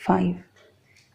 5।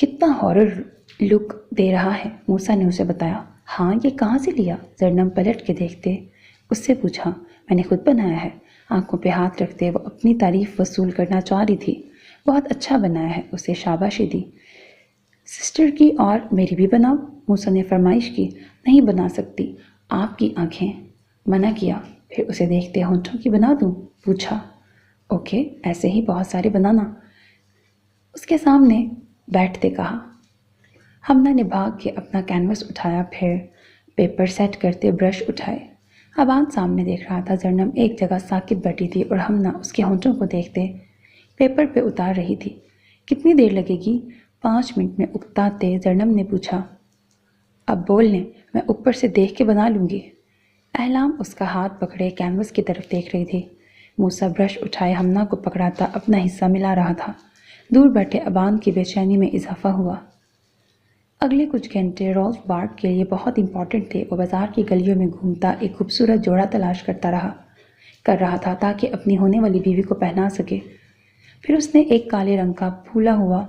کتنا ہارر لک دے رہا ہے، موسیٰ نے اسے بتایا۔ ہاں، یہ کہاں سے لیا؟ زرنم پلٹ کے دیکھتے اس سے پوچھا۔ میں نے خود بنایا ہے۔ آنکھوں پہ ہاتھ رکھتے وہ اپنی تعریف وصول کرنا چاہ رہی تھی۔ بہت اچھا بنایا ہے، اسے شاباشی دی۔ سسٹر کی اور میری بھی بناؤ، موسیٰ نے فرمائش کی۔ نہیں بنا سکتی، آپ کی آنکھیں۔ منع کیا۔ پھر اسے دیکھتے ہونٹوں کی بنا دوں؟ پوچھا۔ اوکے، ایسے ہی بہت سارے بنانا، اس کے سامنے بیٹھتے کہا۔ ہمنا نے بھاگ کے اپنا کینوس اٹھایا، پھر پیپر سیٹ کرتے برش اٹھائے۔ ابان سامنے دیکھ رہا تھا۔ زرنم ایک جگہ ساکت بیٹھی تھی اور ہمنا اس کے ہونٹوں کو دیکھتے پیپر پہ اتار رہی تھی۔ کتنی دیر لگے گی؟ 5 منٹ میں اکتاتے زرنم نے پوچھا۔ اب بول لیں، میں اوپر سے دیکھ کے بنا لوں گی۔ احلام اس کا ہاتھ پکڑے کینوس کی طرف دیکھ رہی تھی۔ موسیٰ برش اٹھائے ہمنا کو پکڑاتا اپنا حصہ ملا رہا تھا۔ دور بیٹھے ابان کی بے چینی میں اضافہ ہوا۔ اگلے کچھ گھنٹے رالف بارٹ کے لیے بہت امپورٹنٹ تھے۔ وہ بازار کی گلیوں میں گھومتا ایک خوبصورت جوڑا تلاش کر رہا تھا تاکہ اپنی ہونے والی بیوی کو پہنا سکے۔ پھر اس نے ایک کالے رنگ کا پھولا ہوا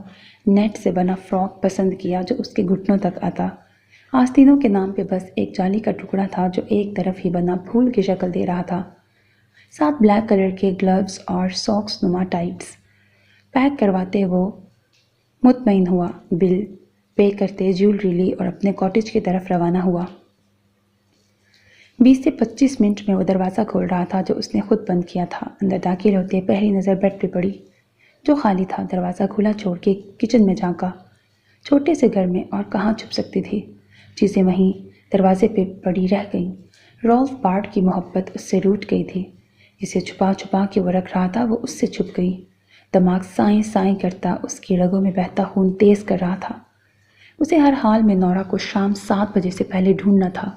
نیٹ سے بنا فراک پسند کیا جو اس کے گھٹنوں تک آتا۔ آستینوں کے نام پہ بس ایک جالی کا ٹکڑا تھا جو ایک طرف ہی بنا پھول کی شکل دے رہا تھا۔ ساتھ بلیک کلر کے گلوز اور ساکس نما ٹائٹس۔ پیک کرواتے وہ مطمئن ہوا، بل پے کرتے جیولری لی اور اپنے کاٹیج کی طرف روانہ ہوا۔ 20 سے 25 منٹ میں وہ دروازہ کھول رہا تھا جو اس نے خود بند کیا تھا۔ اندر داخل ہوتے پہلی نظر بیڈ پہ پڑی جو خالی تھا۔ دروازہ کھلا چھوڑ کے کچن میں جھانکا۔ چھوٹے سے گھر میں اور کہاں چھپ سکتی تھی؟ چیزیں وہیں دروازے پہ پڑی رہ گئیں۔ رالف بارٹ کی محبت اس سے روٹھ گئی تھی۔ جسے چھپا چھپا کے وہ رکھ رہا تھا وہ اس سے چھپ گئی۔ دماغ سائیں سائیں کرتا اس کی رگوں میں بہتا خون تیز کر رہا تھا۔ اسے ہر حال میں نورا کو شام 7 بجے سے پہلے ڈھونڈنا تھا۔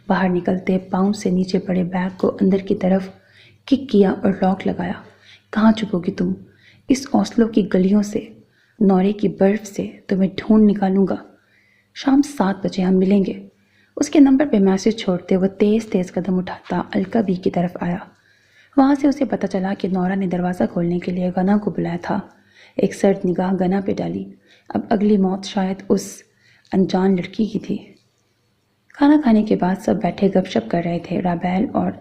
باہر نکلتے پاؤں سے نیچے پڑے بیگ کو اندر کی طرف کک کیا اور لاک لگایا۔ کہاں چھپو گی تم؟ اس اوسلو کی گلیوں سے، نورے کی برف سے تمہیں ڈھونڈ نکالوں گا۔ شام 7 بجے ہم ملیں گے۔ اس کے نمبر پہ میسج چھوڑتے وہ تیز تیز قدم اٹھاتا الکا بی کی طرف آیا۔ وہاں سے اسے پتہ چلا کہ نورا نے دروازہ کھولنے کے لیے گنا کو بلایا تھا۔ ایک سرد نگاہ گنا پہ ڈالی۔ اب اگلی موت شاید اس انجان لڑکی کی تھی۔ کھانا کھانے کے بعد سب بیٹھے گپ شپ کر رہے تھے۔ رابیل اور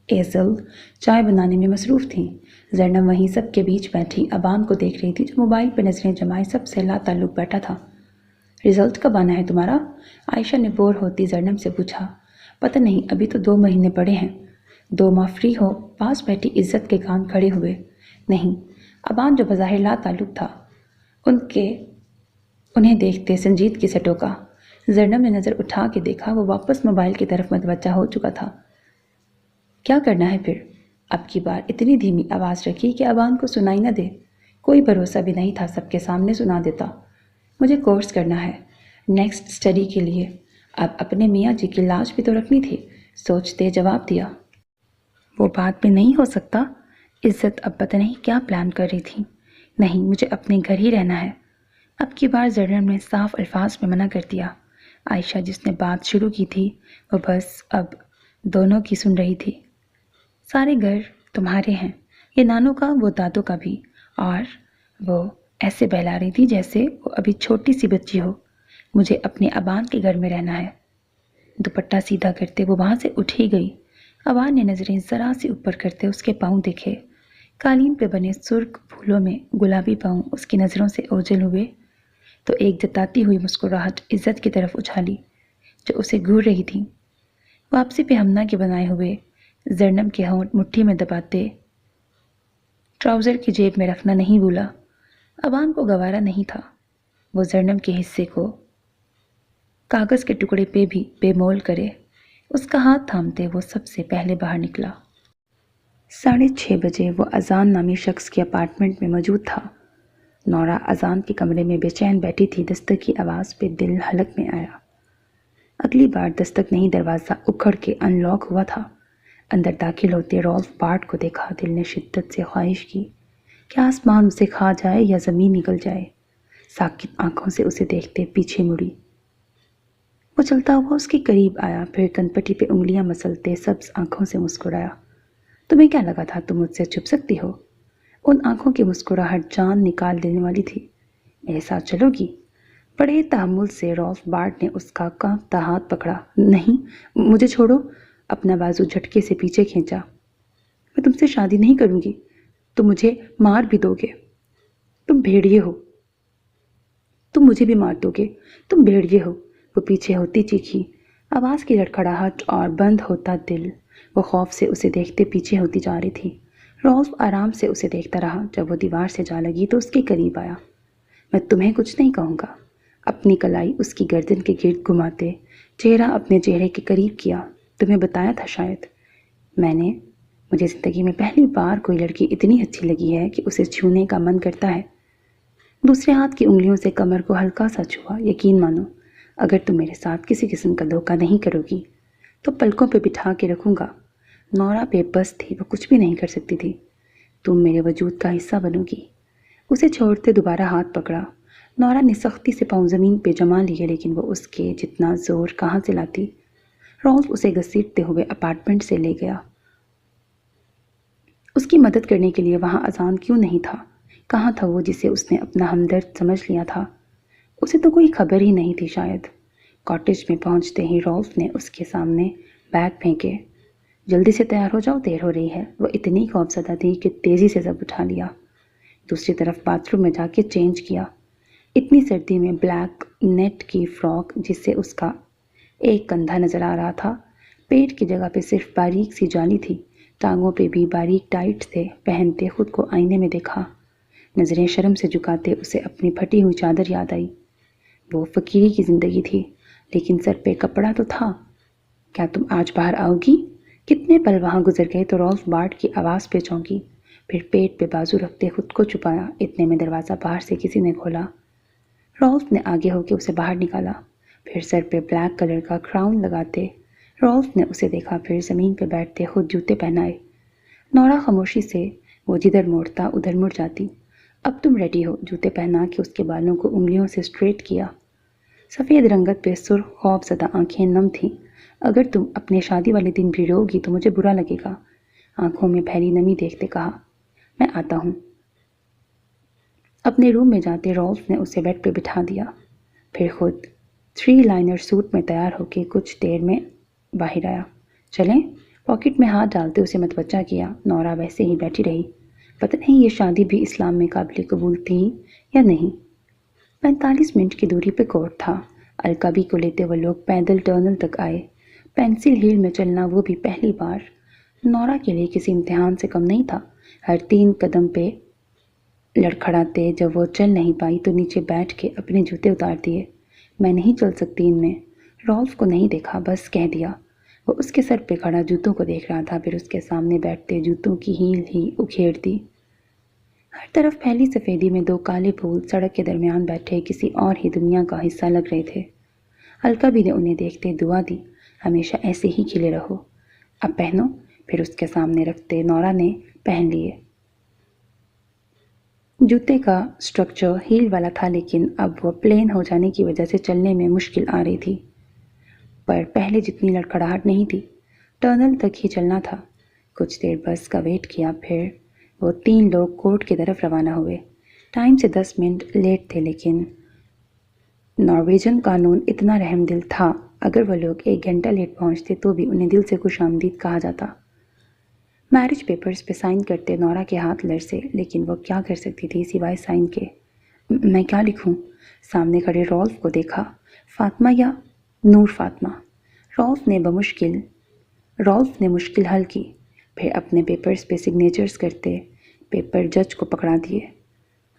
ایزل چائے بنانے میں مصروف تھیں۔ زرنم وہیں سب کے بیچ بیٹھی ابان کو دیکھ رہی تھی جو موبائل پہ نظریں جمائے سب سے لا تعلق بیٹھا تھا۔ رزلٹ کب آنا ہے تمہارا؟ عائشہ نے بور ہوتی زرنم سے پوچھا۔ پتہ نہیں، ابھی تو 2 مہینے پڑے ہیں۔ 2 ماہ فری ہو؟ پاس بیٹھی عزت کے کان کھڑے ہوئے۔ نہیں، ابان جو بظاہر لا تعلق تھا انہیں دیکھتے سنجیدگی سے ٹوکا۔ زرنم نے نظر اٹھا کے دیکھا، وہ واپس موبائل کی طرف متوجہ ہو چکا تھا۔ کیا کرنا ہے پھر؟ اب کی بار اتنی دھیمی آواز رکھی کہ ابان کو سنائی نہ دے۔ کوئی بھروسہ بھی نہیں تھا سب کے سامنے سنا دیتا۔ مجھے کورس کرنا ہے نیکسٹ اسٹڈی کے لیے۔ اب اپنے میاں جی کی لاج بھی تو رکھنی تھی، سوچتے جواب دیا۔ وہ بات میں نہیں ہو سکتا۔ عزت اب پتہ نہیں کیا پلان کر رہی تھی۔ نہیں، مجھے اپنے گھر ہی رہنا ہے۔ اب کی بار زرنم نے صاف الفاظ میں منع کر دیا۔ عائشہ جس نے بات شروع کی تھی وہ بس اب دونوں کی سن رہی تھی۔ سارے گھر تمہارے ہیں، یہ نانو کا، وہ دادو کا بھی۔ اور وہ ایسے بہلا رہی تھی جیسے وہ ابھی چھوٹی سی بچی ہو۔ مجھے اپنے ابان کے گھر میں رہنا ہے۔ دوپٹہ سیدھا کرتے وہ وہاں سے اٹھ ہی گئی۔ ابان نے نظریں ذرا سی اوپر کرتے اس کے پاؤں دیکھے۔ قالین پہ بنے سرخ پھولوں میں گلابی پاؤں اس کی نظروں سے اوجھل ہوئے تو ایک جتاتی ہوئی مسکراہٹ عزت کی طرف اچھالی جو اسے گھور رہی تھی۔ واپسی پہ ہمنا کے بنائے ہوئے زرنم کے ہونٹ مٹھی میں دباتے ٹراؤزر کی جیب میں رکھنا نہیں بھولا۔ ابان کو گوارا نہیں تھا وہ زرنم کے حصے کو کاغذ کے ٹکڑے پہ بھی بے مول کرے۔ اس کا ہاتھ تھامتے وہ سب سے پہلے باہر نکلا۔ 6:30 بجے وہ اذان نامی شخص کے اپارٹمنٹ میں موجود تھا۔ نورا اذان کے کمرے میں بے چین بیٹھی تھی۔ دستک کی آواز پہ دل حلق میں آیا۔ اگلی بار دستک نہیں، دروازہ اکھڑ کے ان لاک ہوا تھا۔ اندر داخل ہوتے رالف بارٹ کو دیکھا۔ دل نے شدت سے خواہش کی کہ آسمان اسے کھا جائے یا زمین نگل جائے۔ ساکت آنکھوں سے اسے دیکھتے پیچھے مڑی۔ وہ چلتا ہوا اس کے قریب آیا، پھر کنپٹی پہ انگلیاں مسلتے سبز آنکھوں سے مسکرایا۔ تمہیں کیا لگا تھا تم مجھ سے چھپ سکتی ہو؟ ان آنکھوں کی مسکراہٹ جان نکال دینے والی تھی۔ میرے ساتھ چلو گی؟ بڑے تحمل سے رالف بارٹ نے اس کا کانپتا ہاتھ پکڑا۔ نہیں، مجھے چھوڑو۔ اپنا بازو جھٹکے سے پیچھے کھینچا۔ میں تم سے شادی نہیں کروں گی، تم مجھے مار بھی دو گے۔ تم بھیڑیے ہو، تم مجھے بھی مار دو گے، تم بھیڑیے ہو، وہ پیچھے ہوتی چیخی، آواز کی لڑکھڑاہٹ اور بند ہوتا دل۔ وہ خوف سے اسے دیکھتے پیچھے ہوتی جا رہی تھی۔ رالف آرام سے اسے دیکھتا رہا۔ جب وہ دیوار سے جا لگی تو اس کے قریب آیا۔ میں تمہیں کچھ نہیں کہوں گا، اپنی کلائی اس کی گردن کے گرد گھماتے چہرہ اپنے چہرے کے قریب کیا۔ تمہیں بتایا تھا شاید مجھے زندگی میں پہلی بار کوئی لڑکی اتنی اچھی لگی ہے کہ اسے چھونے کا من کرتا ہے۔ دوسرے ہاتھ کی انگلیوں سے کمر کو ہلکا سا چھوا۔ یقین مانو، اگر تم میرے ساتھ کسی قسم کا دھوکہ نہیں کرو گی تو پلکوں پہ بٹھا کے رکھوں گا۔ نورا بے بس تھی، وہ کچھ بھی نہیں کر سکتی تھی۔ تم میرے وجود کا حصہ بنو گی۔ اسے چھوڑتے دوبارہ ہاتھ پکڑا۔ نورا نے سختی سے پاؤں زمین پہ جما لیے، لیکن وہ اس کے جتنا زور کہاں سے لاتی۔ رالف اسے گھسیٹتے ہوئے اپارٹمنٹ سے لے گیا۔ اس کی مدد کرنے کے لیے وہاں اذان کیوں نہیں تھا؟ کہاں تھا وہ جسے اس نے اپنا ہمدرد سمجھ لیا تھا؟ اسے تو کوئی خبر ہی نہیں تھی شاید۔ کاٹیج میں پہنچتے ہی رالف نے اس کے سامنے بیگ پھینکے۔ جلدی سے تیار ہو جاؤ، دیر ہو رہی ہے۔ وہ اتنی خوفزدہ تھی کہ تیزی سے سب اٹھا لیا۔ دوسری طرف باتھ روم میں جا کے چینج کیا۔ اتنی سردی میں بلیک نیٹ کی فراک جس سے اس کا ایک کندھا نظر آ رہا تھا، پیٹ کی جگہ پہ صرف باریک سی جالی تھی، ٹانگوں پہ بھی باریک ٹائٹ تھے، پہنتے خود کو آئینے میں دیکھا۔ نظریں شرم سے جھکاتے اسے اپنی پھٹی ہوئی چادر یاد آئی۔ وہ فقیری کی زندگی تھی، لیکن سر پہ کپڑا تو تھا۔ کیا تم آج باہر آؤ گی؟ کتنے پل وہاں گزر گئے تو رالف بارٹ کی آواز پہ چونکی، پھر پیٹ پہ بازو رکھتے خود کو چھپایا۔ اتنے میں دروازہ باہر سے کسی نے کھولا۔ رالف نے آگے ہو کے اسے باہر نکالا، پھر سر پہ بلیک کلر کا کراؤن لگاتے رالف نے اسے دیکھا، پھر زمین پہ بیٹھتے خود جوتے پہنائے۔ نورا خاموشی سے، وہ جدھر موڑتا ادھر مڑ جاتی۔ اب تم ریڈی ہو، جوتے پہنا کے اس کے بالوں کو انگلیوں سے اسٹریٹ کیا۔ سفید رنگت پہ سرخ خوف زدہ آنکھیں نم تھیں۔ اگر تم اپنے شادی والے دن بھی رو گی تو مجھے برا لگے گا، آنکھوں میں پھیلی نمی دیکھتے کہا۔ میں آتا ہوں۔ اپنے روم میں جاتے رالف نے اسے بیڈ پہ بٹھا دیا، پھر خود 3 لائنر سوٹ میں تیار ہو کے کچھ دیر میں باہر آیا۔ چلیں؟ پاکٹ میں ہاتھ ڈالتے اسے متوجہ کیا۔ نورا ویسے ہی بیٹھی رہی۔ پتہ نہیں یہ شادی بھی اسلام میں قابل قبول تھی یا نہیں۔ 45 منٹ کی دوری پہ کورٹ تھا۔ القابی کو لیتے وہ لوگ پیدل ٹرنل تک آئے، پینسل ہیل میں چلنا وہ بھی پہلی بار۔ نورا کے لیے کسی امتحان سے کم نہیں تھا۔ ہر 3 قدم پہ لڑکھڑاتے جب وہ چل نہیں پائی تو نیچے بیٹھ کے اپنے جوتے اتار دیے۔ میں نہیں چل سکتی ان میں۔ رالف کو نہیں دیکھا، بس کہہ دیا۔ وہ اس کے سر پہ کھڑا جوتوں کو دیکھ رہا تھا، پھر اس کے سامنے بیٹھتے جوتوں کی ہیل ہی اکھیڑ دی۔ ہر طرف پھیلی سفیدی میں 2 کالے پھول سڑک کے درمیان بیٹھے کسی اور ہی دنیا کا حصہ لگ رہے تھے۔ القابی نے انہیں دیکھتے دعا دی، ہمیشہ ایسے ہی کھلے رہو۔ اب پہنو، پھر اس کے سامنے رکھتے نورا نے پہن لیے۔ جوتے کا سٹرکچر ہیل والا تھا، لیکن اب وہ پلین ہو جانے کی وجہ سے چلنے میں مشکل آ رہی تھی، پر پہلے جتنی لڑکھڑاہٹ نہیں تھی۔ ٹرنل تک ہی چلنا تھا۔ کچھ دیر بس کا ویٹ کیا، پھر وہ 3 لوگ کورٹ کی طرف روانہ ہوئے۔ ٹائم سے 10 منٹ لیٹ تھے، لیکن نارویجن قانون اتنا رحم دل تھا، اگر وہ لوگ 1 گھنٹہ لیٹ پہنچتے تو بھی انہیں دل سے خوش آمدید کہا جاتا۔ میرج پیپرز پہ سائن کرتے نورا کے ہاتھ لرزے، لیکن وہ کیا کر سکتی تھی سوائے سائن کے۔ میں کیا لکھوں؟ سامنے کھڑے رالف کو دیکھا۔ فاطمہ یا نور فاطمہ؟ رالف نے مشکل حل کی، پھر اپنے پیپرز پہ سگنیچرز کرتے پیپر جج کو پکڑا دیے۔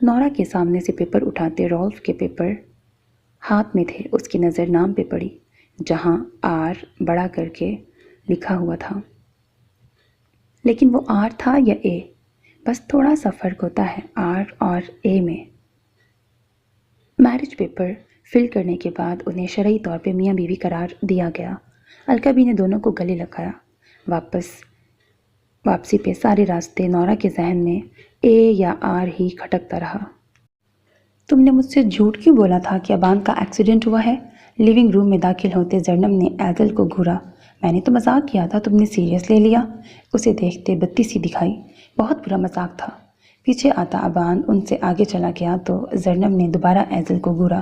نورا کے سامنے سے پیپر اٹھاتے رالف کے پیپر ہاتھ میں تھے۔ اس کی نظر نام پہ پڑی، جہاں آر بڑا کر کے لکھا ہوا تھا، لیکن وہ آر تھا یا اے؟ بس تھوڑا سا فرق ہوتا ہے آر اور اے میں۔ میرج پیپر فل کرنے کے بعد انہیں شرعی طور پہ میاں بیوی قرار دیا گیا۔ القابی نے دونوں کو گلے لگایا۔ واپسی پہ سارے راستے نورا کے ذہن میں اے یا آر ہی کھٹکتا رہا۔ تم نے مجھ سے جھوٹ کیوں بولا تھا کہ ابان کا ایکسیڈنٹ ہوا ہے؟ لیونگ روم میں داخل ہوتے زرنم نے ایزل کو گھورا۔ میں نے تو مذاق کیا تھا، تم نے سیریس لے لیا؟ اسے دیکھتے بتی سی دکھائی، بہت برا مذاق تھا۔ پیچھے آتا ابان ان سے آگے چلا گیا تو زرنم نے دوبارہ ایزل کو گھورا۔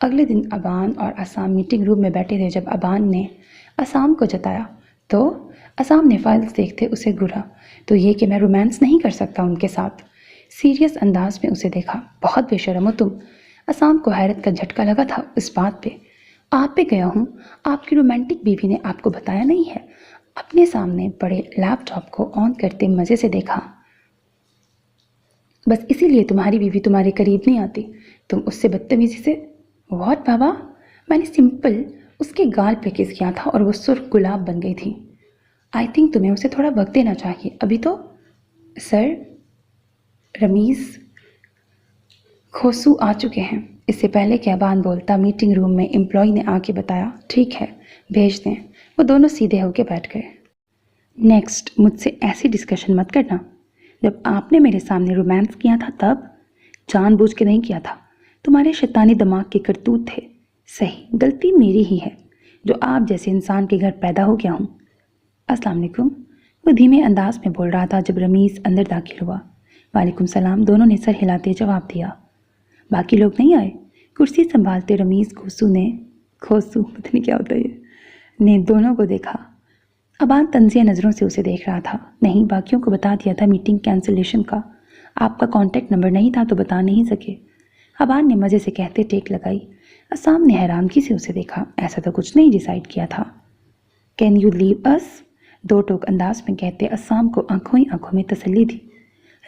اگلے دن ابان اور اسام میٹنگ روم میں بیٹھے تھے۔ جب ابان نے اسام کو جتایا تو اسام نے فائلز دیکھتے اسے گھورا، تو یہ کہ میں رومانس نہیں کر سکتا ان کے ساتھ۔ سیریس انداز میں اسے دیکھا۔ بہت بے شرم ہو تم۔ اسام کو حیرت کا جھٹکا لگا تھا اس بات پہ۔ آپ پہ گیا ہوں، آپ کی رومانٹک بیوی نے آپ کو بتایا نہیں ہے؟ اپنے سامنے پڑے لیپ ٹاپ کو آن کرتے مزے سے دیکھا۔ بس اسی لیے تمہاری بیوی تمہارے قریب نہیں آتی، تم اس سے بدتمیزی سے۔ واٹ بابا؟ میں نے سمپل اس کے گال پہ کس کیا تھا اور وہ سرخ گلاب بن گئی تھی۔ آئی تھنک تمہیں اسے تھوڑا وقت دینا چاہیے ابھی تو۔ سر رمیز کھوسو آ چکے ہیں۔ اس سے پہلے کہ ابان بولتا میٹنگ روم میں امپلائی نے آ کے بتایا ٹھیک ہے بھیج دیں۔ وہ دونوں سیدھے ہو کے بیٹھ گئے۔ نیکسٹ مجھ سے ایسی ڈسکشن مت کرنا۔ جب آپ نے میرے سامنے رومانس کیا تھا تب جان بوجھ کے نہیں کیا تھا، تمہارے شیطانی دماغ کے کرتوت تھے۔ صحیح غلطی میری ہی ہے جو آپ جیسے انسان کے گھر پیدا ہو گیا ہوں۔ السلام علیکم، وہ دھیمے انداز میں بول رہا تھا جب رمیز اندر داخل ہوا۔ وعلیکم السلام، دونوں نے سر ہلاتے جواب دیا۔ باقی لوگ نہیں آئے؟ کرسی سنبھالتے رمیز کھوسو پتہ نہیں کیا ہوتا ہے نے دونوں کو دیکھا۔ ابان طنزیہ نظروں سے اسے دیکھ رہا تھا۔ نہیں، باقیوں کو بتا دیا تھا میٹنگ کینسلیشن کا۔ آپ کا کانٹیکٹ نمبر نہیں تھا تو بتا نہیں سکے، ابان نے مزے سے کہتے ٹیک لگائی۔ اسام نے حیرانگی سے اسے دیکھا۔ ایسا تو کچھ نہیں ڈیسائیڈ کیا تھا۔ کین یو لیو اس؟ دو ٹوک انداز میں کہتے اسام کو آنکھوں ہی آنکھوں میں تسلی دی۔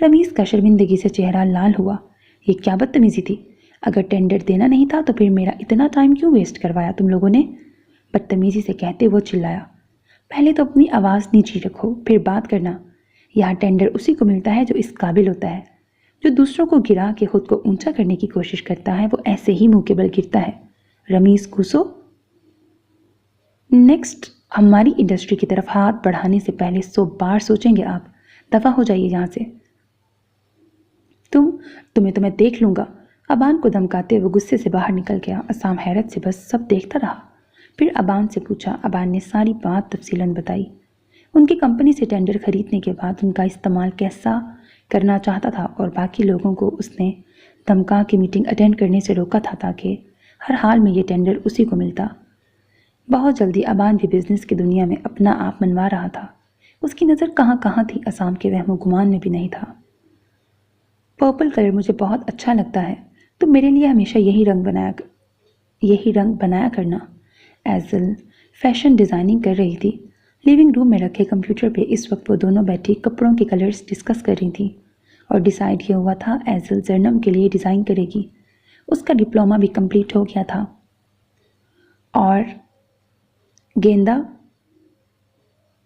رمیز کا شرمندگی سے چہرہ لال ہوا۔ یہ کیا بدتمیزی تھی؟ اگر ٹینڈر دینا نہیں تھا تو پھر میرا اتنا ٹائم کیوں ویسٹ کروایا تم لوگوں نے؟ بدتمیزی سے کہتے وہ چلایا۔ پہلے تو اپنی آواز نیچی رکھو پھر بات کرنا۔ یہاں ٹینڈر اسی کو ملتا ہے جو اس قابل ہوتا ہے۔ جو دوسروں کو گرا کے خود کو اونچا کرنے کی کوشش کرتا ہے وہ ایسے ہی منہ کے بل گرتا ہے۔ رمیز کوسو، نیکسٹ ہماری انڈسٹری کی طرف ہاتھ بڑھانے سے پہلے 100 بار سوچیں گے آپ۔ دفع ہو جائیے یہاں سے۔ تمہیں تو میں دیکھ لوں گا۔ ابان کو دھمکاتے وہ غصے سے باہر نکل گیا۔ اسام حیرت سے بس سب دیکھتا رہا۔ پھر ابان سے پوچھا۔ ابان نے ساری بات تفصیلاً بتائی۔ ان کی کمپنی سے ٹینڈر خریدنے کے بعد ان کا استعمال کیسا کرنا چاہتا تھا اور باقی لوگوں کو اس نے دھمکا کے میٹنگ اٹینڈ کرنے سے روکا تھا تاکہ ہر حال میں یہ ٹینڈر اسی کو ملتا۔ بہت جلدی ابان بھی بزنس کی دنیا میں اپنا آپ منوا رہا تھا۔ اس کی نظر کہاں کہاں تھی، اسام کے وہم و گمان میں بھی نہیں تھا۔ پرپل کلر مجھے بہت اچھا لگتا ہے، تم میرے لیے ہمیشہ یہی رنگ بنایا کرنا۔ ایزل فیشن ڈیزائننگ کر رہی تھی۔ لیونگ روم میں رکھے کمپیوٹر پہ اس وقت وہ دونوں بیٹھی کپڑوں کے کلرز ڈسکس کر رہی تھیں اور ڈیسائیڈ کیا ہوا تھا ایزل زرنم کے لیے ڈیزائن کرے گی۔ اس کا ڈپلومہ بھی کمپلیٹ ہو گیا تھا۔ اور گیندا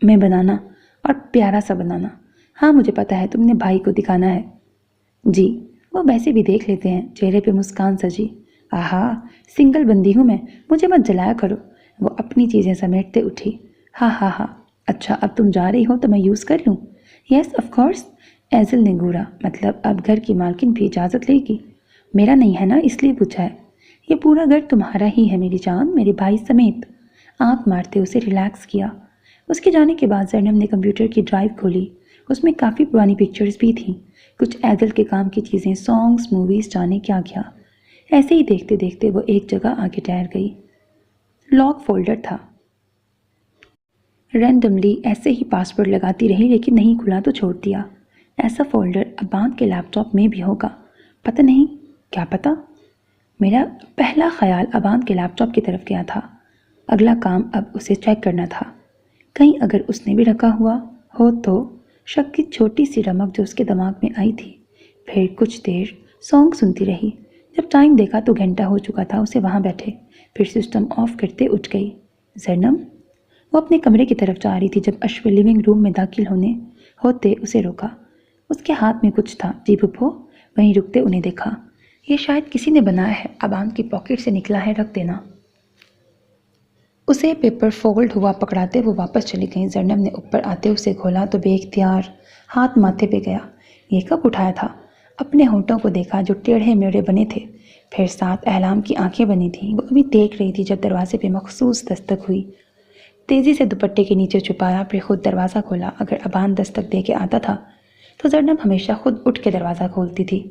میں بنانا اور پیارا سا بنانا۔ ہاں مجھے پتا ہے تم نے بھائی کو دکھانا ہے۔ جی، وہ ویسے بھی دیکھ لیتے ہیں۔ چہرے پہ مسکان سجی۔ آہا، سنگل بندی ہوں میں، مجھے مت جلایا کرو۔ وہ اپنی چیزیں سمیٹتے اٹھی۔ ہاں ہاں ہاں، اچھا اب تم جا رہی ہو تو میں یوز کر لوں؟ یس آف کورس، ایزل نے گھورا۔ مطلب اب گھر کی مالکن بھی اجازت لے گی؟ میرا نہیں ہے نا اس لیے پوچھا ہے۔ یہ پورا گھر تمہارا ہی ہے میری جان، میرے بھائی سمیت۔ آنکھ مارتے اسے ریلیکس کیا۔ اس کے جانے کے بعد زرنم نے کمپیوٹر کی ڈرائیو کھولی۔ اس میں کافی پرانی پکچرز بھی تھیں، کچھ ایزل کے کام کی چیزیں، سانگز، موویز، جانے کیا کیا۔ ایسے ہی دیکھتے دیکھتے وہ ایک جگہ آ کے ٹھہر گئی۔ لاک فولڈر تھا۔ رینڈملی ایسے ہی پاسورڈ لگاتی رہی لیکن نہیں کھلا تو چھوڑ دیا۔ ایسا فولڈر ابان کے لیپ ٹاپ میں بھی ہوگا، پتہ نہیں، کیا پتہ؟ میرا پہلا خیال ابان کے لیپ ٹاپ کی طرف گیا تھا۔ اگلا کام اب اسے چیک کرنا تھا، کہیں اگر اس نے بھی رکھا ہوا ہو تو۔ شک کی چھوٹی سی رمق جو اس کے دماغ میں آئی تھی۔ پھر کچھ دیر سانگ سنتی رہی۔ جب ٹائم دیکھا تو گھنٹہ ہو چکا تھا اسے وہاں بیٹھے۔ پھر سسٹم آف کرتے اٹھ گئی۔ زرنم، وہ اپنے کمرے کی طرف جا رہی تھی جب اشو لیونگ روم میں داخل ہوتے اسے روکا۔ اس کے ہاتھ میں کچھ تھا۔ جی پھپھو، وہیں رکتے انہیں دیکھا۔ یہ شاید کسی نے بنایا ہے، ابان کی پاکٹ سے نکلا ہے، رکھ دینا۔ اسے پیپر فولڈ ہوا پکڑاتے وہ واپس چلی گئیں۔ زرنم نے اوپر آتے اسے کھولا تو بے اختیار ہاتھ ماتھے پہ گیا۔ یہ کب اٹھایا تھا؟ اپنے ہونٹوں کو دیکھا جو ٹیڑھے میڑھے بنے تھے، پھر ساتھ احلام کی آنکھیں بنی تھیں۔ وہ ابھی دیکھ رہی تھی جب دروازے پہ مخصوص دستک ہوئی۔ تیزی سے دوپٹے کے نیچے چھپایا، پھر خود دروازہ کھولا۔ اگر ابان دستک دے کے آتا تھا تو زرنم ہمیشہ خود اٹھ کے دروازہ کھولتی تھی۔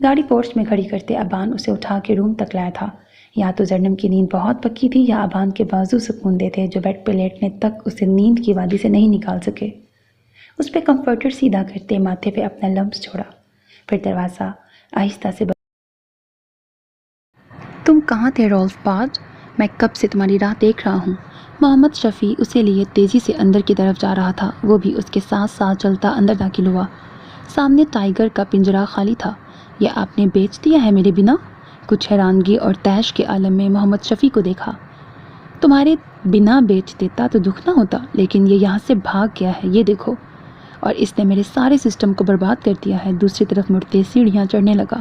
گاڑی پورچ میں کھڑی کرتے ابان اسے اٹھا کے روم تک لایا تھا۔ یا تو زرنم کی نیند بہت پکی تھی یا ابان کے بازو سکون دیتے جو بیڈ پہ لیٹنے تک اسے نیند کی وادی سے نہیں نکال سکے۔ اس پہ کمفرٹر سیدھا کرتے ماتھے پہ اپنا لمس چھوڑا، پھر دروازہ آہستہ سے تم کہاں تھے رولف باز؟ میں کب سے تمہاری راہ دیکھ رہا ہوں۔ محمد شفیع اسے لیے تیزی سے اندر کی طرف جا رہا تھا، وہ بھی اس کے ساتھ ساتھ چلتا اندر داخل ہوا۔ سامنے ٹائیگر کا پنجرہ خالی تھا۔ یہ آپ نے بیچ دیا ہے میرے بنا؟ کچھ حیرانگی اور تیش کے عالم میں محمد شفیع کو دیکھا۔ تمہارے بنا بیچ دیتا تو دکھ نہ ہوتا، لیکن یہ یہاں سے بھاگ گیا ہے، یہ دیکھو، اور اس نے میرے سارے سسٹم کو برباد کر دیا ہے۔ دوسری طرف مڑتے سیڑھیاں چڑھنے لگا۔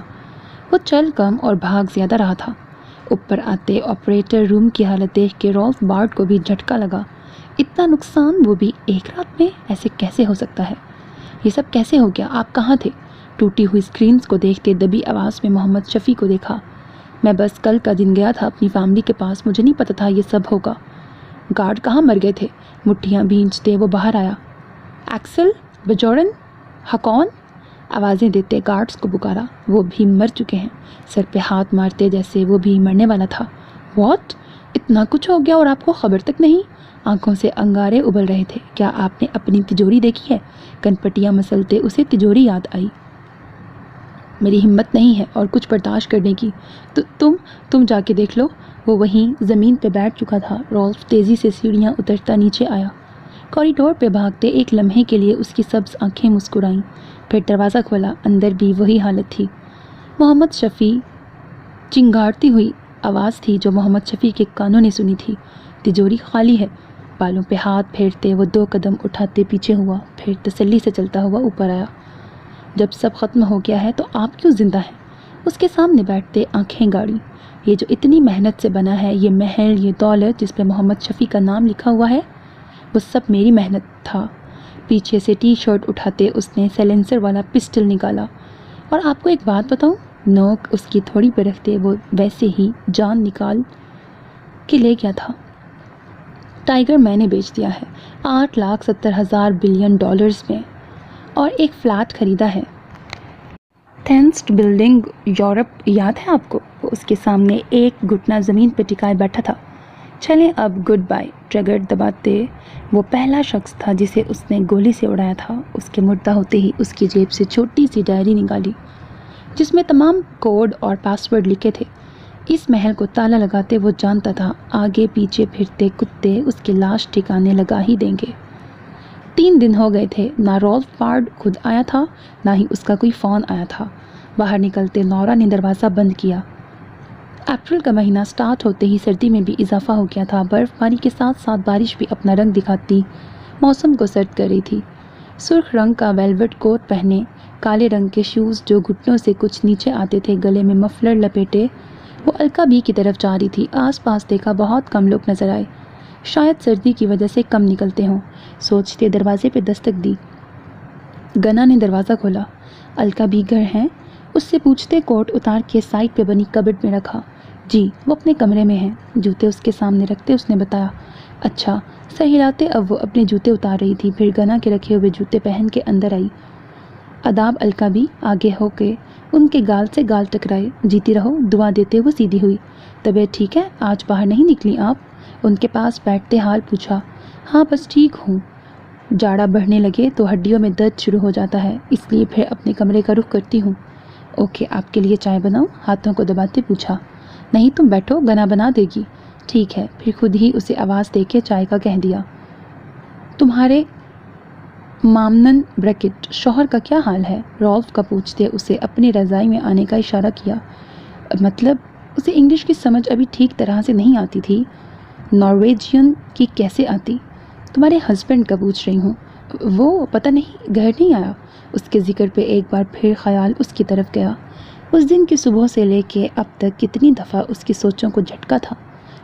وہ چل کم اور بھاگ زیادہ رہا تھا۔ اوپر آتے آپریٹر روم کی حالت دیکھ کے رولف بارٹ کو بھی جھٹکا لگا۔ اتنا نقصان وہ بھی ایک رات میں؟ ایسے کیسے ہو سکتا ہے؟ یہ سب کیسے ہو گیا؟ آپ کہاں تھے؟ ٹوٹی ہوئی سکرینز کو دیکھتے دبی آواز میں محمد شفیع کو دیکھا۔ میں بس کل کا دن گیا تھا اپنی فیملی کے پاس، مجھے نہیں پتا تھا یہ سب ہوگا۔ گارڈ کہاں مر گئے تھے؟ مٹھیاں بھینچتے وہ باہر آیا۔ ایکسل بجورن ہکون؟ آوازیں دیتے گارڈز کو پکارا۔ وہ بھی مر چکے ہیں، سر پہ ہاتھ مارتے جیسے وہ بھی مرنے والا تھا۔ واٹ؟ اتنا کچھ ہو گیا اور آپ کو خبر تک نہیں؟ آنکھوں سے انگارے ابل رہے تھے۔ کیا آپ نے اپنی تجوری دیکھی ہے؟ کنپٹیاں مسلتے اسے تجوری یاد آئی۔ میری ہمت نہیں ہے اور کچھ برداشت کرنے کی، تم جا کے دیکھ لو۔ وہ وہیں زمین پہ بیٹھ چکا تھا۔ رولف تیزی سے سیڑھیاں اترتا نیچے آیا۔ کوریڈور پہ بھاگتے ایک لمحے کے لیے اس کی سبز آنکھیں مسکرائیں، پھر دروازہ کھولا۔ اندر بھی وہی حالت تھی۔ محمد شفیع چنگھاڑتی ہوئی آواز تھی جو محمد شفیع کے کانوں نے سنی تھی۔ تجوری خالی ہے۔ بالوں پہ ہاتھ پھیرتے وہ 2 قدم اٹھاتے پیچھے ہوا، پھر تسلی سے چلتا ہوا اوپر آیا۔ جب سب ختم ہو گیا ہے تو آپ کیوں زندہ ہیں؟ اس کے سامنے بیٹھتے آنکھیں گاڑی۔ یہ جو اتنی محنت سے بنا ہے، یہ محل، یہ دولت جس پہ محمد شفیع کا نام لکھا ہوا ہے، وہ سب میری محنت تھا۔ پیچھے سے ٹی شرٹ اٹھاتے اس نے سیلنسر والا پسٹل نکالا۔ اور آپ کو ایک بات بتاؤں؟ نوک اس کی تھوڑی پہ رکھتے وہ ویسے ہی جان نکال کے لے گیا تھا۔ ٹائیگر میں نے بیچ دیا ہے 8,70,000 بلین ڈالرز میں، اور ایک فلیٹ خریدا ہے تھینسٹ بلڈنگ یورپ، یاد ہے آپ کو؟ وہ اس کے سامنے ایک گھٹنا زمین پہ ٹکائے بیٹھا تھا۔ چلیں اب گڈ بائی۔ ٹریگر دباتے وہ پہلا شخص تھا جسے اس نے گولی سے اڑایا تھا۔ اس کے مردہ ہوتے ہی اس کی جیب سے چھوٹی سی ڈائری نکالی جس میں تمام کوڈ اور پاسورڈ لکھے تھے۔ اس محل کو تالا لگاتے وہ جانتا تھا آگے پیچھے پھرتے کتے اس کی لاش ٹھکانے لگا ہی دیں گے۔ 3 دن ہو گئے تھے، نہ رولف بارٹ خود آیا تھا نہ ہی اس کا کوئی فون آیا تھا۔ باہر نکلتے نورا نے دروازہ بند کیا۔ اپریل کا مہینہ سٹارٹ ہوتے ہی سردی میں بھی اضافہ ہو گیا تھا۔ برف باری کے ساتھ ساتھ بارش بھی اپنا رنگ دکھاتی موسم کو سرد کر رہی تھی۔ سرخ رنگ کا ویلویٹ کوٹ پہنے، کالے رنگ کے شوز جو گھٹنوں سے کچھ نیچے آتے تھے، گلے میں مفلر لپیٹے وہ الکا بی کی طرف جا رہی تھی۔ آس پاس دیکھا، بہت کم لوگ نظر آئے، شاید سردی کی وجہ سے کم نکلتے ہوں۔ سوچتے دروازے پہ دستک دی۔ گنا نے دروازہ کھولا۔ الکا بھی گھر ہیں؟ اس سے پوچھتے کوٹ اتار کے سائڈ پہ بنی کبڈ میں رکھا۔ جی، وہ اپنے کمرے میں ہیں۔ جوتے اس کے سامنے رکھتے اس نے بتایا۔ اچھا۔ سر ہلاتے اب وہ اپنے جوتے اتار رہی تھی، پھر گنا کے رکھے ہوئے جوتے پہن کے اندر آئی۔ آداب الکا بھی، آگے ہو کے ان کے گال سے گال ٹکرائے۔ جیتی رہو، دعا دیتے وہ سیدھی ہوئی۔ طبیعت ٹھیک ہے؟ آج باہر نہیں نکلی آپ؟ ان کے پاس بیٹھتے حال پوچھا۔ ہاں بس ٹھیک ہوں، جاڑا بڑھنے لگے تو ہڈیوں میں درد شروع ہو جاتا ہے، اس لیے پھر اپنے کمرے کا رخ کرتی ہوں۔ اوکے، آپ کے لیے چائے بناؤں؟ ہاتھوں کو دباتے پوچھا۔ نہیں تم بیٹھو، گنا بنا دے گی۔ ٹھیک ہے، پھر خود ہی اسے آواز دے کے چائے کا کہہ دیا۔ تمہارے مامنن بریکٹ شوہر کا کیا حال ہے؟ رولف کا پوچھتے اسے اپنی رضائی میں آنے کا اشارہ کیا۔ مطلب اسے انگلش کی سمجھ ابھی ٹھیک طرح سے نہیں آتی تھی، نارویجین کی کیسے آتی؟ تمہارے ہسبینڈ کا پوچھ رہی ہوں۔ وہ پتہ نہیں، گھر نہیں آیا۔ اس کے ذکر پہ ایک بار پھر خیال اس کی طرف گیا۔ اس دن کی صبح سے لے کے اب تک کتنی دفعہ اس کی سوچوں کو جھٹکا تھا،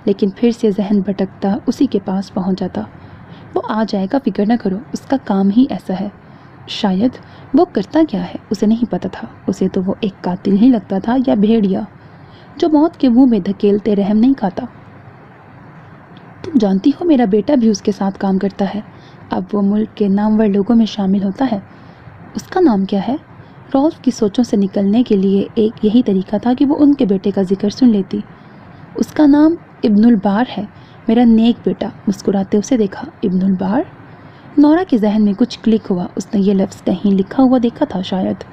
لیکن پھر سے ذہن بھٹکتا اسی کے پاس پہنچ جاتا۔ وہ آ جائے گا، فکر نہ کرو، اس کا کام ہی ایسا ہے۔ شاید وہ کرتا کیا ہے اسے نہیں پتا تھا۔ اسے تو وہ ایک قاتل ہی لگتا تھا یا بھیڑیا جو موت کے منہ میں دھکیلتے رحم نہیں کھاتا۔ تم جانتی ہو میرا بیٹا بھی اس کے ساتھ کام کرتا ہے، اب وہ ملک کے نامور لوگوں میں شامل ہوتا ہے۔ اس کا نام کیا ہے؟ رولف کی سوچوں سے نکلنے کے لیے ایک یہی طریقہ تھا کہ وہ ان کے بیٹے کا ذکر سن لیتی۔ اس کا نام ابن البار ہے، میرا نیک بیٹا۔ مسکراتے اسے دیکھا۔ ابن البار؟ نورا کے ذہن میں کچھ کلک ہوا۔ اس نے یہ لفظ کہیں لکھا ہوا دیکھا تھا شاید۔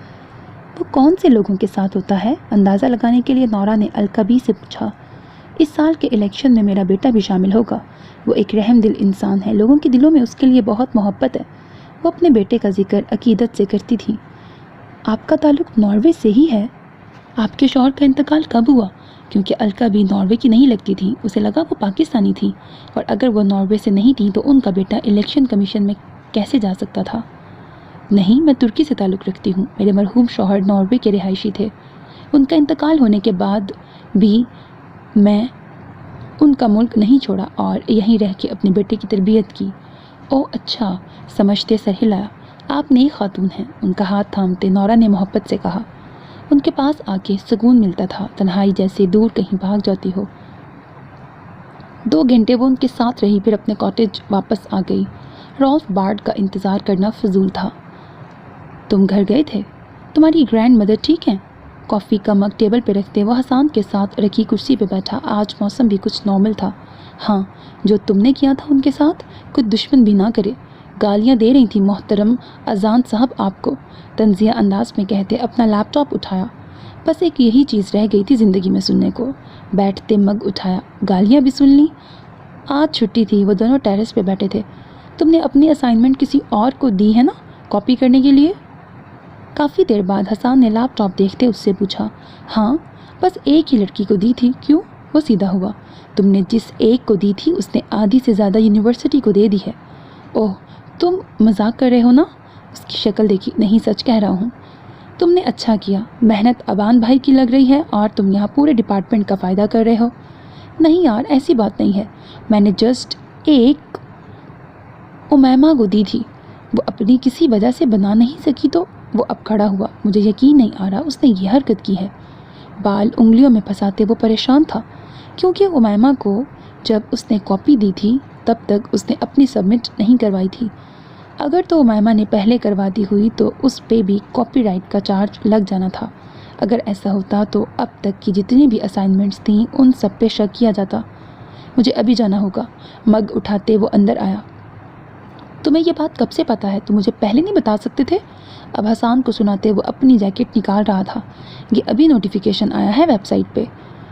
وہ کون سے لوگوں کے ساتھ ہوتا ہے؟ اندازہ لگانے کے لیے نورا نے القبی سے پوچھا۔ اس سال کے الیکشن میں میرا بیٹا بھی شامل ہوگا۔ وہ ایک رحم دل انسان ہے، لوگوں کے دلوں میں اس کے لیے بہت محبت ہے۔ وہ اپنے بیٹے کا ذکر عقیدت سے کرتی تھی۔ آپ کا تعلق ناروے سے ہی ہے؟ آپ کے شوہر کا انتقال کب ہوا؟ کیونکہ القبی ناروے کی نہیں لگتی تھی، اسے لگا وہ پاکستانی تھی، اور اگر وہ ناروے سے نہیں تھی تو ان کا بیٹا الیکشن کمیشن میں کیسے جا سکتا تھا؟ نہیں، میں ترکی سے تعلق رکھتی ہوں۔ میرے مرحوم شوہر ناروے کے رہائشی تھے۔ ان کا انتقال ہونے کے بعد بھی میں ان کا ملک نہیں چھوڑا اور یہیں رہ کے اپنے بیٹے کی تربیت کی۔ او اچھا، سمجھتے سر ہلایا۔ آپ نیک خاتون ہیں، ان کا ہاتھ تھامتے نورا نے محبت سے کہا۔ ان کے پاس آ کے سکون ملتا تھا، تنہائی جیسے دور کہیں بھاگ جاتی ہو۔ 2 گھنٹے وہ ان کے ساتھ رہی، پھر اپنے کاٹیج واپس آ گئی۔ رالف بارڈ کا انتظار کرنا فضول تھا۔ تم گھر گئے تھے؟ تمہاری گرینڈ مدر ٹھیک ہیں؟ کافی کا مگ ٹیبل پہ رکھتے وہ حسان کے ساتھ رکھی کرسی پہ بیٹھا۔ آج موسم بھی کچھ نارمل تھا۔ ہاں، جو تم نے کیا تھا ان کے ساتھ، کچھ دشمن بھی نہ کرے۔ گالیاں دے رہی تھی محترم اذان صاحب آپ کو، طنزیہ انداز میں کہتے اپنا لیپ ٹاپ اٹھایا۔ بس ایک یہی چیز رہ گئی تھی زندگی میں سننے کو۔ بیٹھتے مگ اٹھایا۔ گالیاں بھی سن لیں؟ آج چھٹی تھی، وہ دونوں ٹیرس پہ بیٹھے تھے۔ تم نے اپنی اسائنمنٹ کسی اور کو دی ہے نا کاپی کرنے کے لیے؟ کافی دیر بعد حسان نے لیپ ٹاپ دیکھتے اس سے پوچھا۔ ہاں، بس ایک ہی لڑکی کو دی تھی۔ کیوں؟ وہ سیدھا ہوا۔ تم نے جس ایک کو دی تھی اس نے آدھی سے زیادہ یونیورسٹی کو دے دی ہے۔ اوہ، تم مذاق کر رہے ہو نا؟ اس کی شکل دیکھی۔ نہیں، سچ کہہ رہا ہوں۔ تم نے اچھا کیا، محنت ابان بھائی کی لگ رہی ہے اور تم یہاں پورے ڈپارٹمنٹ کا فائدہ کر رہے ہو۔ نہیں یار، ایسی بات نہیں ہے، میں نے جسٹ ایک امیمہ کو دی تھی، وہ اپنی کسی وجہ سے بنا نہیں سکی تو۔ وہ اب کھڑا ہوا۔ مجھے یقین نہیں آ رہا اس نے یہ حرکت کی ہے۔ بال انگلیوں میں پھنساتے وہ پریشان تھا، کیونکہ امیمہ کو جب اس نے کاپی دی تھی تب تک اس نے اپنی سبمٹ نہیں کروائی تھی۔ اگر تو امیمہ نے پہلے کروا دی ہوئی تو اس پہ بھی کاپی رائٹ کا چارج لگ جانا تھا۔ اگر ایسا ہوتا تو اب تک کی جتنی بھی اسائنمنٹس تھیں ان سب پہ شک کیا جاتا۔ مجھے ابھی جانا ہوگا۔ مگ اٹھاتے وہ اندر آیا۔ تمہیں یہ بات کب سے پتا ہے؟ تم مجھے پہلے نہیں بتا سکتے تھے؟ اب حسان کو سناتے وہ اپنی جیکٹ نکال رہا تھا۔ یہ ابھی نوٹیفیکیشن آیا ہے ویب سائٹ پہ۔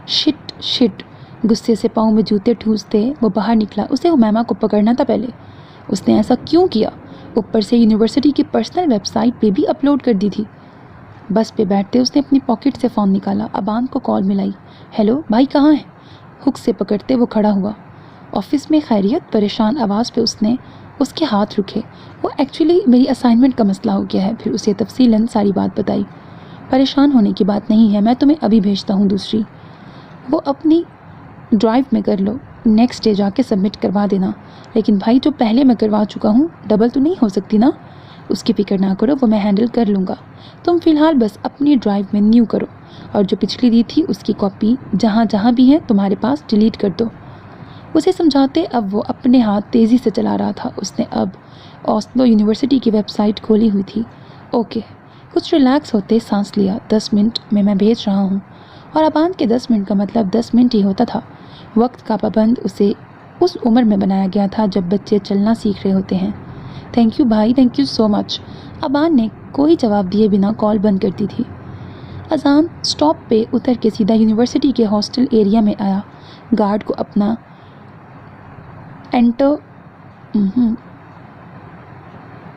شٹ، غصے سے پاؤں میں جوتے ٹھوستے وہ باہر نکلا۔ اسے امیمہ کو پکڑنا تھا پہلے۔ اس نے ایسا کیوں کیا؟ اوپر سے یونیورسٹی کی پرسنل ویب سائٹ پہ بھی اپلوڈ کر دی تھی۔ بس پہ بیٹھتے اس نے اپنی پاکٹ سے فون نکالا، ابان کو کال ملائی۔ ہیلو بھائی، کہاں ہیں؟ ہک سے پکڑتے وہ کھڑا ہوا۔ آفس میں خیریت؟ پریشان آواز پہ اس نے اس کے ہاتھ رکھے۔ وہ ایکچولی میری اسائنمنٹ کا مسئلہ ہو گیا ہے۔ پھر اسے تفصیلاً ساری بات بتائی۔ پریشان ہونے کی بات نہیں ہے، میں تمہیں ابھی بھیجتا ہوں دوسری۔ وہ اپنی ڈرائیو میں کر لو، نیکسٹ ڈے جا کے سبمٹ کروا دینا۔ لیکن بھائی جو پہلے میں کروا چکا ہوں ڈبل تو نہیں ہو سکتی نا؟ اس کی فکر نہ کرو، وہ میں ہینڈل کر لوں گا۔ تم فی الحال بس اپنی ڈرائیو میں نیو کرو، اور جو پچھلی دی تھی اس کی کاپی جہاں جہاں بھی ہے تمہارے پاس ڈیلیٹ کر دو۔ اسے سمجھاتے اب وہ اپنے ہاتھ تیزی سے چلا رہا تھا۔ اس نے اب اوسلو یونیورسٹی کی ویب سائٹ کھولی ہوئی تھی۔ اوکے، کچھ ریلیکس ہوتے سانس لیا۔ 10 منٹ میں بھیج رہا ہوں۔ اور ابان کے 10 منٹ کا مطلب 10 منٹ ہی ہوتا تھا۔ وقت کا پابند اسے اس عمر میں بنایا گیا تھا جب بچے چلنا سیکھ رہے ہوتے ہیں۔ تھینک یو بھائی، تھینک یو سو مچ۔ ابان نے کوئی جواب دیے بنا کال بند کر دی تھی۔ اذان سٹاپ پہ اتر کے سیدھا یونیورسٹی کے ہاسٹل ایریا میں آیا۔ گارڈ کو اپنا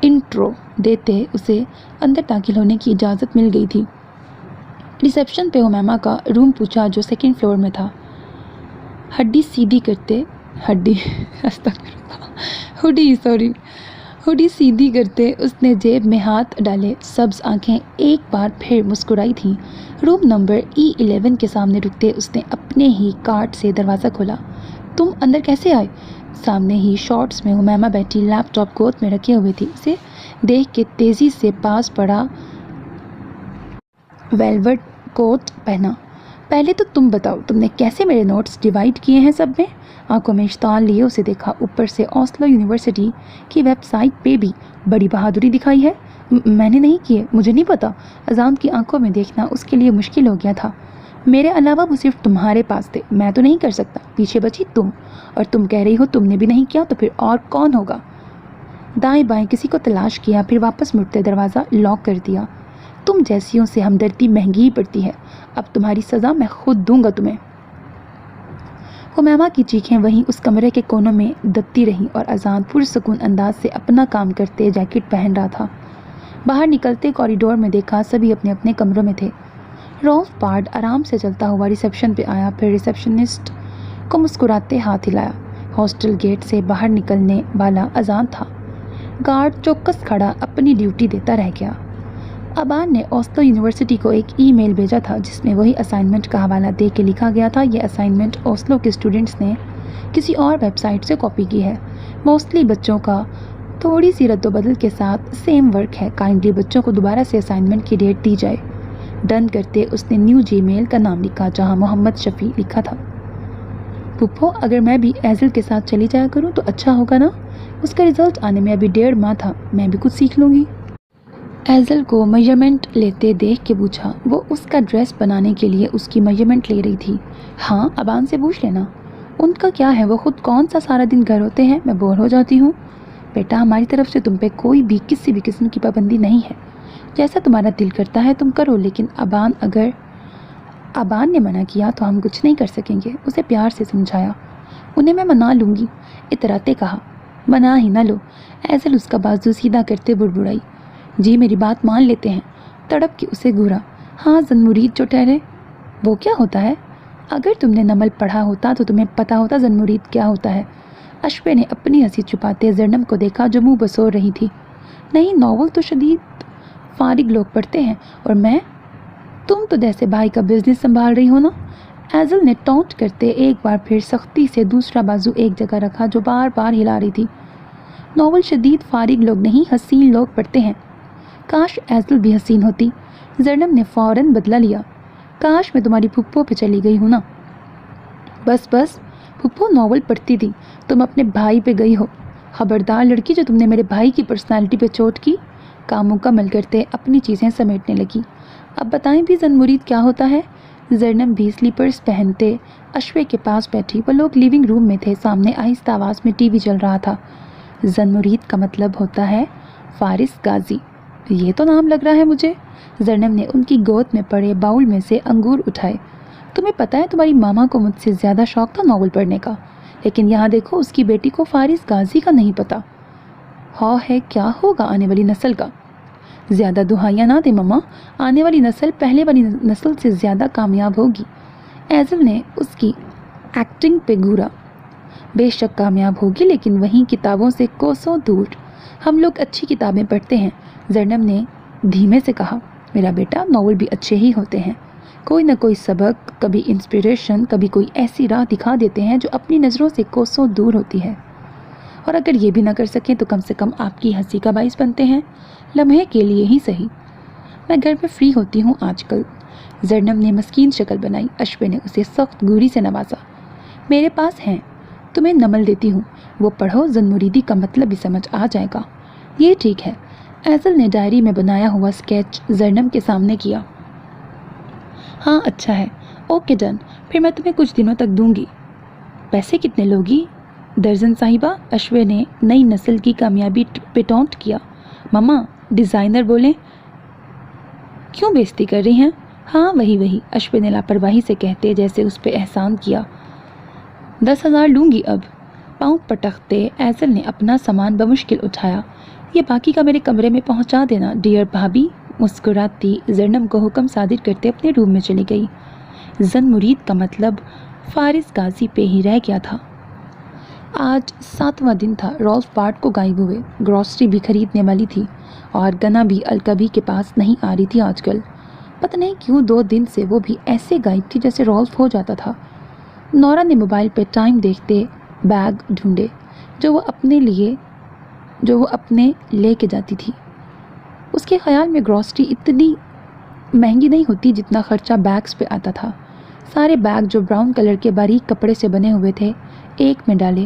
انٹرو دیتے اسے اندر داخل ہونے کی اجازت مل گئی تھی۔ ریسیپشن پہ امیمہ کا روم پوچھا جو 2nd فلور میں تھا۔ ہڈی سیدھی کرتے اس نے جیب میں ہاتھ ڈالے۔ سبز آنکھیں ایک بار پھر مسکرائی تھیں۔ روم نمبر E11 کے سامنے رکتے اس نے اپنے ہی کارٹ سے دروازہ کھولا۔ تم اندر کیسے آئے؟ سامنے ہی شارٹس میں امیمہ بیٹھی لیپ ٹاپ گود میں رکھے ہوئے تھی۔ اسے دیکھ کے تیزی سے پاس پڑا، ویلوٹ کوٹ پہنا۔ پہلے تو تم بتاؤ، تم نے کیسے میرے نوٹس ڈیوائڈ کیے ہیں سب میں؟ آنکھوں میں اشتعال لیے اسے دیکھا۔ اوپر سے اوسلو یونیورسٹی کی ویب سائٹ پہ بھی بڑی بہادری دکھائی ہے۔ میں نے نہیں کیے، مجھے نہیں پتا۔ اذان کی آنکھوں میں دیکھنا اس کے لیے مشکل ہو گیا تھا۔ میرے علاوہ وہ صرف تمہارے پاس تھے، میں تو نہیں کر سکتا۔ پیچھے بچی تم، اور تم کہہ رہی ہو تم نے بھی نہیں کیا، تو پھر اور کون ہوگا؟ دائیں بائیں کسی کو تلاش کیا، پھر واپس مڑتے دروازہ لاک کر دیا۔ تم جیسیوں سے ہمدردی مہنگی ہی پڑتی ہے، اب تمہاری سزا میں خود دوں گا تمہیں۔ حمیمہ کی چیخیں وہیں اس کمرے کے کونوں میں دبتی رہیں اور اذان پرسکون انداز سے اپنا کام کرتے جیکٹ پہن رہا تھا۔ باہر نکلتے کوریڈور میں دیکھا سبھی اپنے اپنے کمروں میں تھے۔ رالف بارڈ آرام سے چلتا ہوا ریسیپشن پہ آیا، پھر ریسیپشنسٹ کو مسکراتے ہاتھ ہلایا۔ ہاسٹل گیٹ سے باہر نکلنے والا اذان تھا۔ گارڈ چوکس کھڑا اپنی ڈیوٹی دیتا رہ گیا۔ ابان نے اوسلو یونیورسٹی کو ایک ای میل بھیجا تھا جس میں وہی اسائنمنٹ کا حوالہ دے کے لکھا گیا تھا، یہ اسائنمنٹ اوسلو کے اسٹوڈنٹس نے کسی اور ویب سائٹ سے کاپی کی ہے، موسٹلی بچوں کا، تھوڑی سی رد و بدل کے ساتھ سیم ورک ہے، کائنڈلی بچوں کو دوبارہ سے اسائنمنٹ کی ڈیٹ دی جائے۔ ڈن کرتے اس نے نیو جی میل کا نام لکھا جہاں محمد شفیع لکھا تھا۔ پپھو، اگر میں بھی ایزل کے ساتھ چلی جایا کروں تو اچھا ہوگا نا؟ اس کا رزلٹ آنے میں ابھی 1.5 ماہ تھا، میں بھی کچھ سیکھ لوں گی۔ ایزل کو میجرمنٹ لیتے دیکھ کے پوچھا۔ وہ اس کا ڈریس بنانے کے لیے اس کی میجرمنٹ لے رہی تھی۔ ہاں، ابان سے پوچھ لینا۔ ان کا کیا ہے، وہ خود کون سا سارا دن گھر ہوتے ہیں، میں بور ہو جاتی ہوں۔ بیٹا، ہماری طرف سے تم پہ کوئی بھی کسی بھی قسم کی پابندی نہیں ہے، جیسا تمہارا دل کرتا ہے تم کرو، لیکن اگر ابان نے منع کیا تو ہم کچھ نہیں کر سکیں گے، اسے پیار سے سمجھایا۔ انہیں میں منا لوں گی، اتراتے کہا۔ منا ہی نہ لو، ایزل اس کا بازو سیدھا کرتے بڑبڑائی۔ جی میری بات مان لیتے ہیں، تڑپ کے اسے گھورا۔ ہاں، زنمرید جو ٹھہرے، وہ کیا ہوتا ہے؟ اگر تم نے نمل پڑھا ہوتا تو تمہیں پتا ہوتا زنمرید کیا ہوتا ہے۔ اشوے نے اپنی ہنسی چھپاتے زرنم کو دیکھا جو منہ بسور رہی تھی۔ نہیں، ناول تو شدید فارغ لوگ پڑھتے ہیں، اور میں، تم تو جیسے بھائی کا بزنس سنبھال رہی ہو نا۔ ایزل نے ٹونٹ کرتے ایک بار پھر سختی سے دوسرا بازو ایک جگہ رکھا جو بار بار ہلا رہی تھی۔ ناول شدید فارغ لوگ نہیں، حسین لوگ پڑھتے ہیں۔ کاش ایزل بھی حسین ہوتی، زرنم نے فوراً بدلہ لیا۔ کاش میں تمہاری پھپھو پہ چلی گئی ہوں نا۔ بس بس، پھپھو ناول پڑھتی تھی، تم اپنے بھائی پہ گئی ہو۔ خبردار لڑکی، جو تم نے میرے بھائی کی پرسنالٹی پہ چوٹ کی۔ کام مکمل کرتے اپنی چیزیں سمیٹنے لگی۔ اب بتائیں بھی زنمرید کیا ہوتا ہے؟ زرنم بھی سلیپرز پہنتے اشوے کے پاس بیٹھی۔ وہ لوگ لیونگ روم میں تھے، سامنے آہستہ آواز میں ٹی وی چل رہا تھا۔ زنمرید کا مطلب ہوتا ہے فارس غازی۔ یہ تو نام لگ رہا ہے مجھے۔ زرنم نے ان کی گود میں پڑے باؤل میں سے انگور اٹھائے۔ تمہیں پتہ ہے تمہاری ماما کو مجھ سے زیادہ شوق تھا ناول پڑھنے کا، لیکن یہاں دیکھو اس کی بیٹی کو فارس غازی کا نہیں پتا۔ ہاں ہے، کیا ہوگا آنے والی نسل کا؟ زیادہ دہائیاں نہ دے مما، آنے والی نسل پہلے والی نسل سے زیادہ کامیاب ہوگی۔ ایزل نے اس کی ایکٹنگ پہ گھورا۔ بے شک کامیاب ہوگی، لیکن وہیں کتابوں سے کوسوں دور۔ ہم لوگ اچھی کتابیں پڑھتے ہیں، زرنم نے دھیمے سے کہا۔ میرا بیٹا، ناول بھی اچھے ہی ہوتے ہیں، کوئی نہ کوئی سبق، کبھی انسپریشن، کبھی کوئی ایسی راہ دکھا دیتے ہیں جو اپنی نظروں سے کوسوں دور ہوتی ہے، اور اگر یہ بھی نہ کر سکیں تو کم سے کم آپ کی ہنسی کا باعث بنتے ہیں، لمحے کے لیے ہی صحیح۔ میں گھر میں فری ہوتی ہوں آج کل۔ زرنم نے مسکین شکل بنائی۔ اشوے نے اسے سخت گوری سے نوازا۔ میرے پاس ہیں، تمہیں نمل دیتی ہوں، وہ پڑھو، زنمریدی کا مطلب بھی سمجھ آ جائے گا۔ یہ ٹھیک ہے۔ ایزل نے ڈائری میں بنایا ہوا اسکیچ زرنم کے سامنے کیا۔ ہاں اچھا ہے، اوکے ڈن، پھر میں تمہیں کچھ دنوں تک دوں گی۔ پیسے کتنے لوگی؟ درجن صاحبہ، اشوے نے نئی نسل کی کامیابی پہ ٹونٹ کیا۔ مما، ڈیزائنر بولیں، کیوں بےزتی کر رہی ہیں؟ ہاں وہی، اشوے نے لاپرواہی سے کہتے جیسے اس پہ احسان کیا۔ 10,000 لوں گی اب۔ پاؤں پٹکتے ایزل نے اپنا سامان بمشکل اٹھایا۔ یہ باقی کا میرے کمرے میں پہنچا دینا ڈیئر بھابی۔ مسکراتی زرنم کو حکم صادر کرتے اپنے روم میں چلی گئی۔ زنمرید کا مطلب فارس غازی پہ ہی رہ گیا تھا۔ آج 7واں دن تھا رالف بارڈ کو غائب ہوئے۔ گروسری بھی خریدنے والی تھی، اور گنا بھی الکبی کے پاس نہیں آ رہی تھی آج کل۔ پتہ نہیں کیوں 2 دن سے وہ بھی ایسے غائب تھی جیسے رالف ہو جاتا تھا۔ نورا نے موبائل پہ ٹائم دیکھتے بیگ ڈھونڈے جو وہ اپنے لے کے جاتی تھی۔ اس کے خیال میں گروسری اتنی مہنگی نہیں ہوتی جتنا خرچہ بیگز پہ آتا تھا۔ سارے بیگ جو براؤن کلر کے باریک کپڑے سے بنے ہوئے تھے ایک میں ڈالے،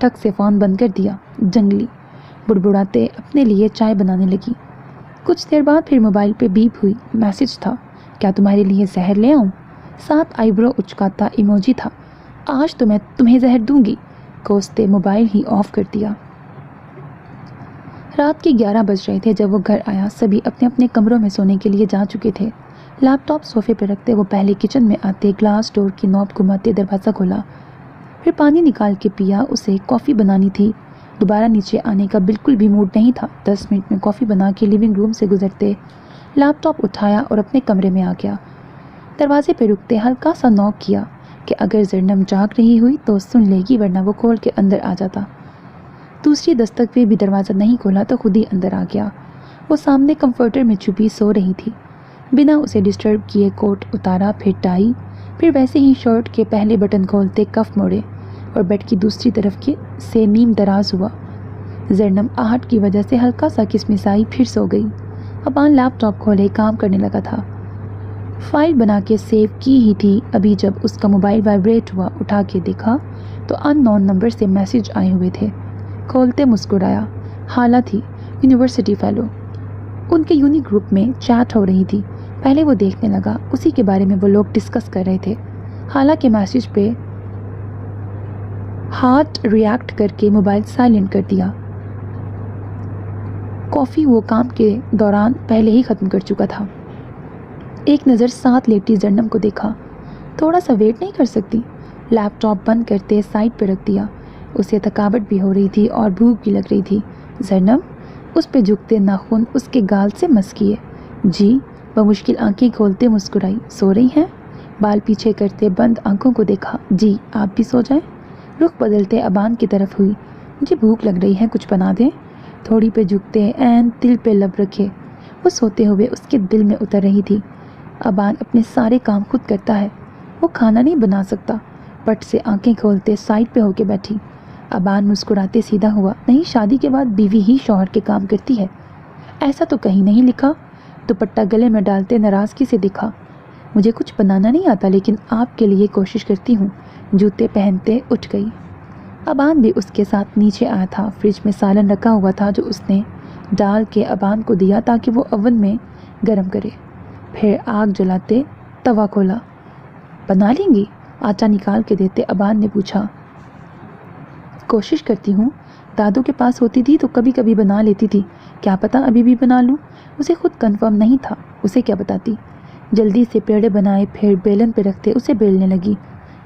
ٹھک سے فون بند کر دیا۔ جنگلی بڑبڑاتے اپنے لیے چائے بنانے لگی۔ کچھ دیر بعد پھر موبائل پہ بیپ ہوئی۔ میسج تھا، کیا تمہارے لیے زہر لے آؤں؟ ساتھ آئیبرو اچکاتا ایموجی تھا۔ آج تو میں تمہیں زہر دوں گی، کوستے موبائل ہی آف کر دیا۔ رات کے 11 بج رہے تھے جب وہ گھر آیا۔ سبھی اپنے اپنے کمروں میں سونے کے لیے جا چکے تھے۔ لیپ ٹاپ صوفے پہ رکھتے وہ پہلے کچن میں آتے گلاس ڈور کی نوب گھماتے دروازہ کھولا، پھر پانی نکال کے پیا۔ اسے کافی بنانی تھی، دوبارہ نیچے آنے کا بالکل بھی موڈ نہیں تھا۔ 10 منٹ میں کافی بنا کے لیونگ روم سے گزرتے لیپ ٹاپ اٹھایا اور اپنے کمرے میں آ گیا۔ دروازے پہ رکتے ہلکا سا نوک کیا کہ اگر زرنم جاگ رہی ہوئی تو سن لے گی، ورنہ وہ کھول کے اندر آ جاتا۔ دوسری دستک پہ بھی دروازہ نہیں کھولا تو خود ہی اندر آ گیا۔ وہ سامنے کمفرٹر میں چھپی سو رہی تھی۔ بنا اسے ڈسٹرب کیے کوٹ اتارا، پھر ٹائی، پھر ویسے ہی شرٹ کے پہلے بٹن کھولتے کف موڑے اور بیڈ کی دوسری طرف سے نیم دراز ہوا۔ زرنم آہٹ کی وجہ سے ہلکا سا کسمسائی، پھر سو گئی۔ ابان لیپ ٹاپ کھولے کام کرنے لگا تھا۔ فائل بنا کے سیو کی ہی تھی، ابھی جب اس کا موبائل وائبریٹ ہوا، اٹھا کے دیکھا تو ان نون نمبر سے میسج آئے ہوئے تھے۔ کھولتے مسکرایا۔ حالہ تھی، یونیورسٹی فیلو۔ ان کے یونی گروپ میں چیٹ ہو رہی تھی۔ پہلے وہ دیکھنے لگا، اسی کے بارے میں وہ لوگ ڈسکس کر رہے تھے۔ حالہ کے میسج پہ ہارٹ ریاکٹ کر کے موبائل سائلنٹ کر دیا۔ کافی وہ کام کے دوران پہلے ہی ختم کر چکا تھا۔ ایک نظر ساتھ لیٹی زرنم کو دیکھا۔ تھوڑا سا ویٹ نہیں کر سکتی؟ لیپ ٹاپ بند کرتے سائڈ پہ رکھ دیا۔ اسے تھکاوٹ بھی ہو رہی تھی اور بھوک بھی لگ رہی تھی۔ زرنم اس پہ جھکتے ناخن اس کے گال سے مس کیے۔ جی، بمشکل آنکھیں کھولتے مسکرائی۔ سو رہی ہیں؟ بال پیچھے کرتے بند آنکھوں کو دیکھا۔ جی، آپ بھی سو جائیں۔ رخ بدلتے ابان کی طرف ہوئی۔ مجھے بھوک لگ رہی ہے، کچھ بنا دیں؟ تھوڑی پہ جھکتے این دل پہ لب رکھے وہ سوتے ہوئے اس کے دل میں اتر رہی تھی۔ ابان اپنے سارے کام خود کرتا ہے، وہ کھانا نہیں بنا سکتا۔ پٹ سے آنکھیں کھولتے سائڈ پہ ہو کے بیٹھی۔ ابان مسکراتے سیدھا ہوا۔ نہیں، شادی کے بعد بیوی ہی شوہر کے کام کرتی ہے، ایسا تو کہیں نہیں لکھا۔ دوپٹہ گلے میں ڈالتے ناراضگی سے دکھا۔ مجھے کچھ بنانا نہیں آتا، لیکن آپ کے لیے کوشش کرتی ہوں۔ جوتے پہنتے اٹھ گئی۔ ابان بھی اس کے ساتھ نیچے آیا تھا۔ فریج میں سالن رکھا ہوا تھا جو اس نے ڈال کے ابان کو دیا تاکہ وہ اوون میں گرم کرے۔ پھر آگ جلاتے توا کھولا۔ بنا لیں گی؟ آٹا نکال کے دیتے ابان نے پوچھا۔ کوشش کرتی ہوں، دادو کے پاس ہوتی تھی تو کبھی کبھی بنا لیتی تھی، کیا پتا ابھی بھی بنا لوں۔ اسے خود کنفرم نہیں تھا، اسے کیا بتاتی۔ جلدی سے پیڑے بنائے، پھر بیلن پہ رکھتے اسے بیلنے لگی۔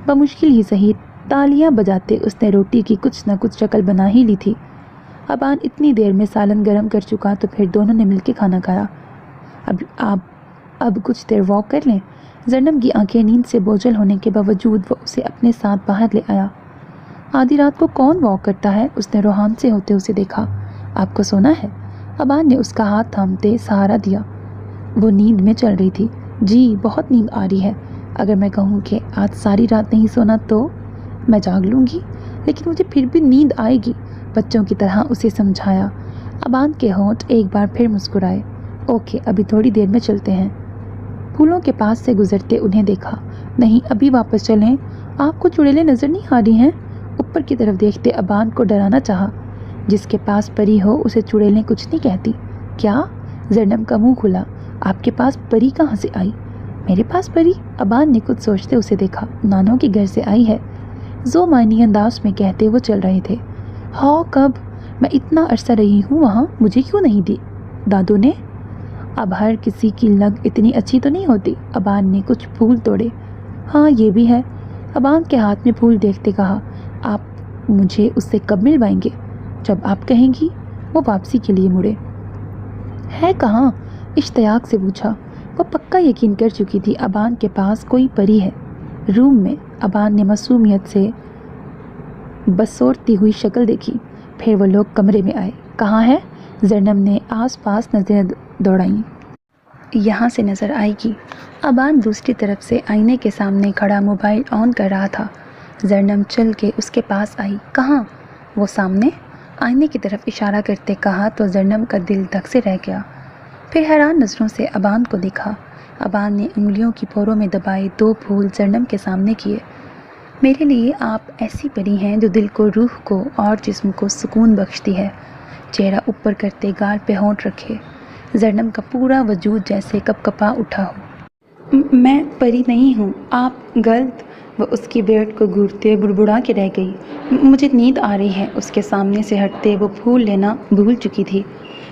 بمشکل ہی صحیح، تالیاں بجاتے اس نے روٹی کی کچھ نہ کچھ شکل بنا ہی لی تھی۔ ابان اتنی دیر میں سالن گرم کر چکا تو پھر دونوں نے مل کے کھانا کھایا۔ اب کچھ دیر واک کر لیں؟ زرنم کی آنکھیں نیند سے بوجھل ہونے کے باوجود وہ اسے اپنے ساتھ باہر لے آیا۔ آدھی رات کو کون واک کرتا ہے؟ اس نے روحان سے ہوتے اسے دیکھا۔ آپ کو سونا ہے؟ ابان نے اس کا ہاتھ تھامتے سہارا دیا۔ وہ نیند میں چل رہی تھی۔ جی، بہت نیند آ رہی ہے۔ اگر میں کہوں کہ آج ساری رات نہیں سونا تو میں جاگ لوں گی، لیکن مجھے پھر بھی نیند آئے گی، بچوں کی طرح اسے سمجھایا۔ ابان کے ہونٹ ایک بار پھر مسکرائے۔ اوکے، ابھی تھوڑی دیر میں چلتے ہیں۔ پھولوں کے پاس سے گزرتے انہیں دیکھا۔ نہیں، ابھی واپس چلیں، آپ کو چڑیلیں نظر نہیں آ رہی ہیں؟ اوپر کی طرف دیکھتے ابان کو ڈرانا چاہا۔ جس کے پاس پری ہو اسے چڑیلیں کچھ نہیں کہتی۔ کیا؟ زرنم کا منہ کھلا۔ آپ کے پاس پری کہاں سے آئی؟ میرے پاس پری؟ ابان نے کچھ سوچتے اسے دیکھا۔ نانوں کے گھر سے آئی ہے، زو معنی انداز میں کہتے وہ چل رہے تھے۔ ہاں، کب؟ میں اتنا عرصہ رہی ہوں وہاں، مجھے کیوں نہیں دی دادو نے؟ اب ہر کسی کی لگ اتنی اچھی تو نہیں ہوتی۔ ابان نے کچھ پھول توڑے۔ ہاں، یہ بھی ہے۔ ابان کے ہاتھ میں پھول دیکھتے کہا۔ آپ مجھے اس سے کب ملوائیں گے؟ جب آپ کہیں گی۔ وہ واپسی کے لیے مڑے۔ ہے کہاں؟ اشتیاق سے پوچھا۔ وہ پکا یقین کر چکی تھی ابان کے پاس کوئی پری ہے۔ روم میں۔ ابان نے معصومیت سے بسورتی ہوئی شکل دیکھی۔ پھر وہ لوگ کمرے میں آئے۔ کہاں ہے؟ زرنم نے آس پاس نظریں دوڑائیں۔ یہاں سے نظر آئے گی۔ ابان دوسری طرف سے آئینے کے سامنے کھڑا موبائل آن کر رہا تھا۔ زرنم چل کے اس کے پاس آئی۔ کہاں؟ وہ سامنے، آئینے کی طرف اشارہ کرتے کہا تو زرنم کا دل دھک سے رہ گیا۔ پھر حیران نظروں سے ابان کو دیکھا۔ ابان نے انگلیوں کی پھوروں میں دبائے 2 پھول زرنم کے سامنے کیے۔ میرے لیے آپ ایسی پری ہیں جو دل کو، روح کو اور جسم کو سکون بخشتی ہے۔ چہرہ اوپر کرتے گال پہ ہونٹ رکھے زرنم کا پورا وجود جیسے کپ کپا اٹھا ہو۔ میں پری نہیں ہوں، آپ غلط۔ وہ اس کی بیرڈ کو گھورتے بڑبڑا کے رہ گئی۔ مجھے نیند آ رہی ہے۔ اس کے سامنے سے ہٹتے وہ پھول لینا بھول چکی تھی۔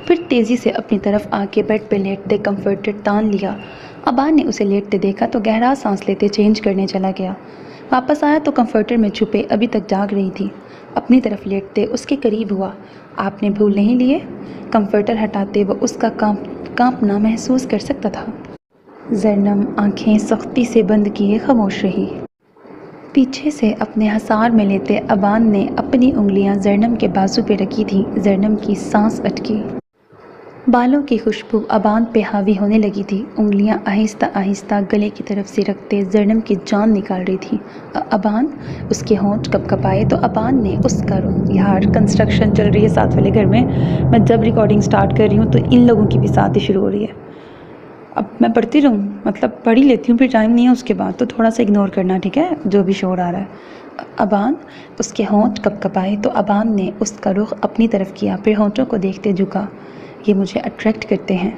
پھر تیزی سے اپنی طرف آ کے بیڈ پہ لیٹتے کمفرٹر تان لیا۔ ابان نے اسے لیٹتے دیکھا تو گہرا سانس لیتے چینج کرنے چلا گیا۔ واپس آیا تو کمفرٹر میں چھپے ابھی تک جاگ رہی تھی۔ اپنی طرف لیٹتے اس کے قریب ہوا۔ آپ نے پھول نہیں لیے؟ کمفرٹر ہٹاتے وہ اس کا کانپنا محسوس کر سکتا تھا۔ زرنم آنکھیں سختی سے بند کیے خاموش رہی۔ پیچھے سے اپنے حصار میں لیتے ابان نے اپنی انگلیاں زرنم کے بازو پہ رکھی تھیں۔ زرنم کی سانس اٹکی۔ بالوں کی خوشبو ابان پہ حاوی ہونے لگی تھی۔ انگلیاں آہستہ آہستہ گلے کی طرف سے رکھتے زرنم کی جان نکال رہی تھی۔ ابان، اس کے ہونٹ کپ کپائے تو ابان نے اس کا رخ۔ یار کنسٹرکشن چل رہی ہے ساتھ والے گھر میں جب ریکارڈنگ سٹارٹ کر رہی ہوں تو ان لوگوں کی بھی ساتھ ہی شروع ہو رہی ہے۔ اب میں پڑھتی رہوں، مطلب پڑھ ہی لیتی ہوں، پھر ٹائم نہیں ہے اس کے بعد، تو تھوڑا سا اگنور کرنا، ٹھیک ہے، جو بھی شور آ رہا ہے۔ ابان، اس کے ہونٹ کپ کپائے تو ابان نے اس کا رخ اپنی طرف کیا، پھر ہونٹوں کو دیکھتے جھکا۔ یہ مجھے اٹریکٹ کرتے ہیں۔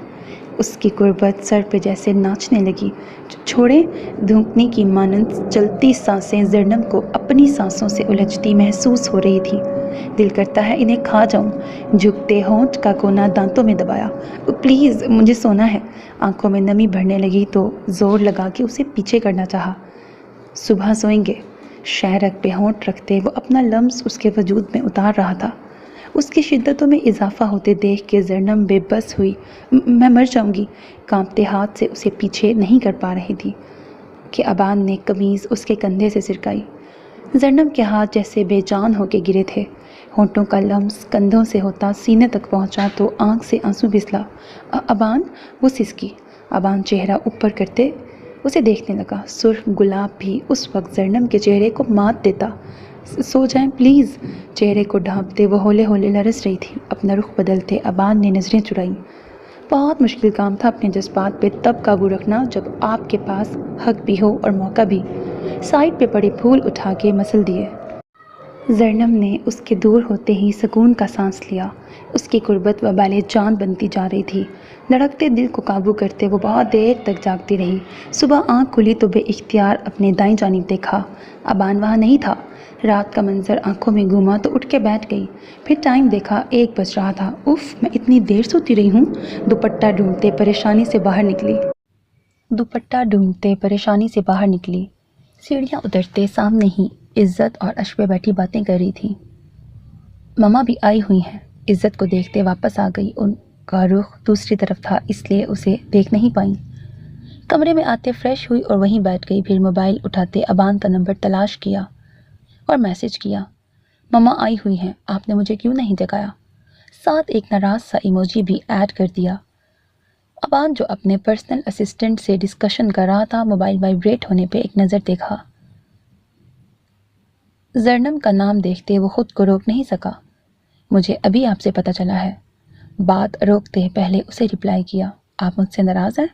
اس کی قربت سر پہ جیسے ناچنے لگی۔ چھوڑیں، دھونکنے کی مانند چلتی سانسیں زرنم کو اپنی سانسوں سے الجھتی محسوس ہو رہی تھی۔ دل کرتا ہے انہیں کھا جاؤں۔ جھکتے ہونٹ کا کونا دانتوں میں دبایا۔ پلیز مجھے سونا ہے۔ آنکھوں میں نمی بھرنے لگی تو زور لگا کے اسے پیچھے کرنا چاہا۔ صبح سوئیں گے۔ شہرک پہ ہونٹ رکھتے وہ اپنا لمس اس کے وجود میں اتار رہا تھا۔ اس کی شدتوں میں اضافہ ہوتے دیکھ کے زرنم بے بس ہوئی۔ میں مر جاؤں گی۔ کانپتے ہاتھ سے اسے پیچھے نہیں کر پا رہی تھی کہ ابان نے قمیض اس کے کندھے سے سرکائی۔ زرنم کے ہاتھ جیسے بے جان ہو کے گرے تھے۔ ہونٹوں کا لمس کندھوں سے ہوتا سینے تک پہنچا تو آنکھ سے آنسو پھسلا۔ ابان، وہ سسکی۔ ابان چہرہ اوپر کرتے اسے دیکھنے لگا۔ سرخ گلاب بھی اس وقت زرنم کے چہرے کو مات دیتا۔ سو جائیں پلیز۔ چہرے کو ڈھانپتے وہ ہولے ہولے لرز رہی تھی۔ اپنا رخ بدلتے ابان نے نظریں چرائیں۔ بہت مشکل کام تھا اپنے جذبات پہ تب قابو رکھنا جب آپ کے پاس حق بھی ہو اور موقع بھی۔ سائڈ پہ پڑے پھول اٹھا کے مسل دیے۔ زرنم نے اس کے دور ہوتے ہی سکون کا سانس لیا۔ اس کی قربت وبال جان بنتی جا رہی تھی۔ دھڑکتے دل کو قابو کرتے وہ بہت دیر تک جاگتی رہی۔ صبح آنکھ کھلی تو بے اختیار اپنے دائیں جانب دیکھا۔ ابان وہاں نہیں تھا۔ رات کا منظر آنکھوں میں گھوما تو اٹھ کے بیٹھ گئی۔ پھر ٹائم دیکھا، 1 بج رہا تھا۔ اف، میں اتنی دیر سوتی رہی ہوں۔ دوپٹہ ڈھونڈتے پریشانی سے باہر نکلی۔ سیڑھیاں اترتے سامنے ہی عزت اور اشوے بیٹھی باتیں کر رہی تھی۔ مما بھی آئی ہوئی ہیں۔ عزت کو دیکھتے واپس آ گئی۔ ان کا رخ دوسری طرف تھا اس لیے اسے دیکھ نہیں پائیں۔ کمرے میں آتے فریش ہوئی اور وہیں بیٹھ گئی۔ پھر موبائل اٹھاتے ابان کا نمبر تلاش کیا اور میسج کیا۔ مما آئی ہوئی ہیں، آپ نے مجھے کیوں نہیں جگایا؟ ساتھ ایک ناراض سا ایموجی بھی ایڈ کر دیا۔ ابان جو اپنے پرسنل اسسٹنٹ سے ڈسکشن کر رہا تھا، موبائل وائبریٹ ہونے پہ ایک نظر دیکھا۔ زرنم کا نام دیکھتے وہ خود کو روک نہیں سکا۔ مجھے ابھی آپ سے پتہ چلا ہے۔ بات روکتے پہلے اسے رپلائی کیا۔ آپ مجھ سے ناراض ہیں؟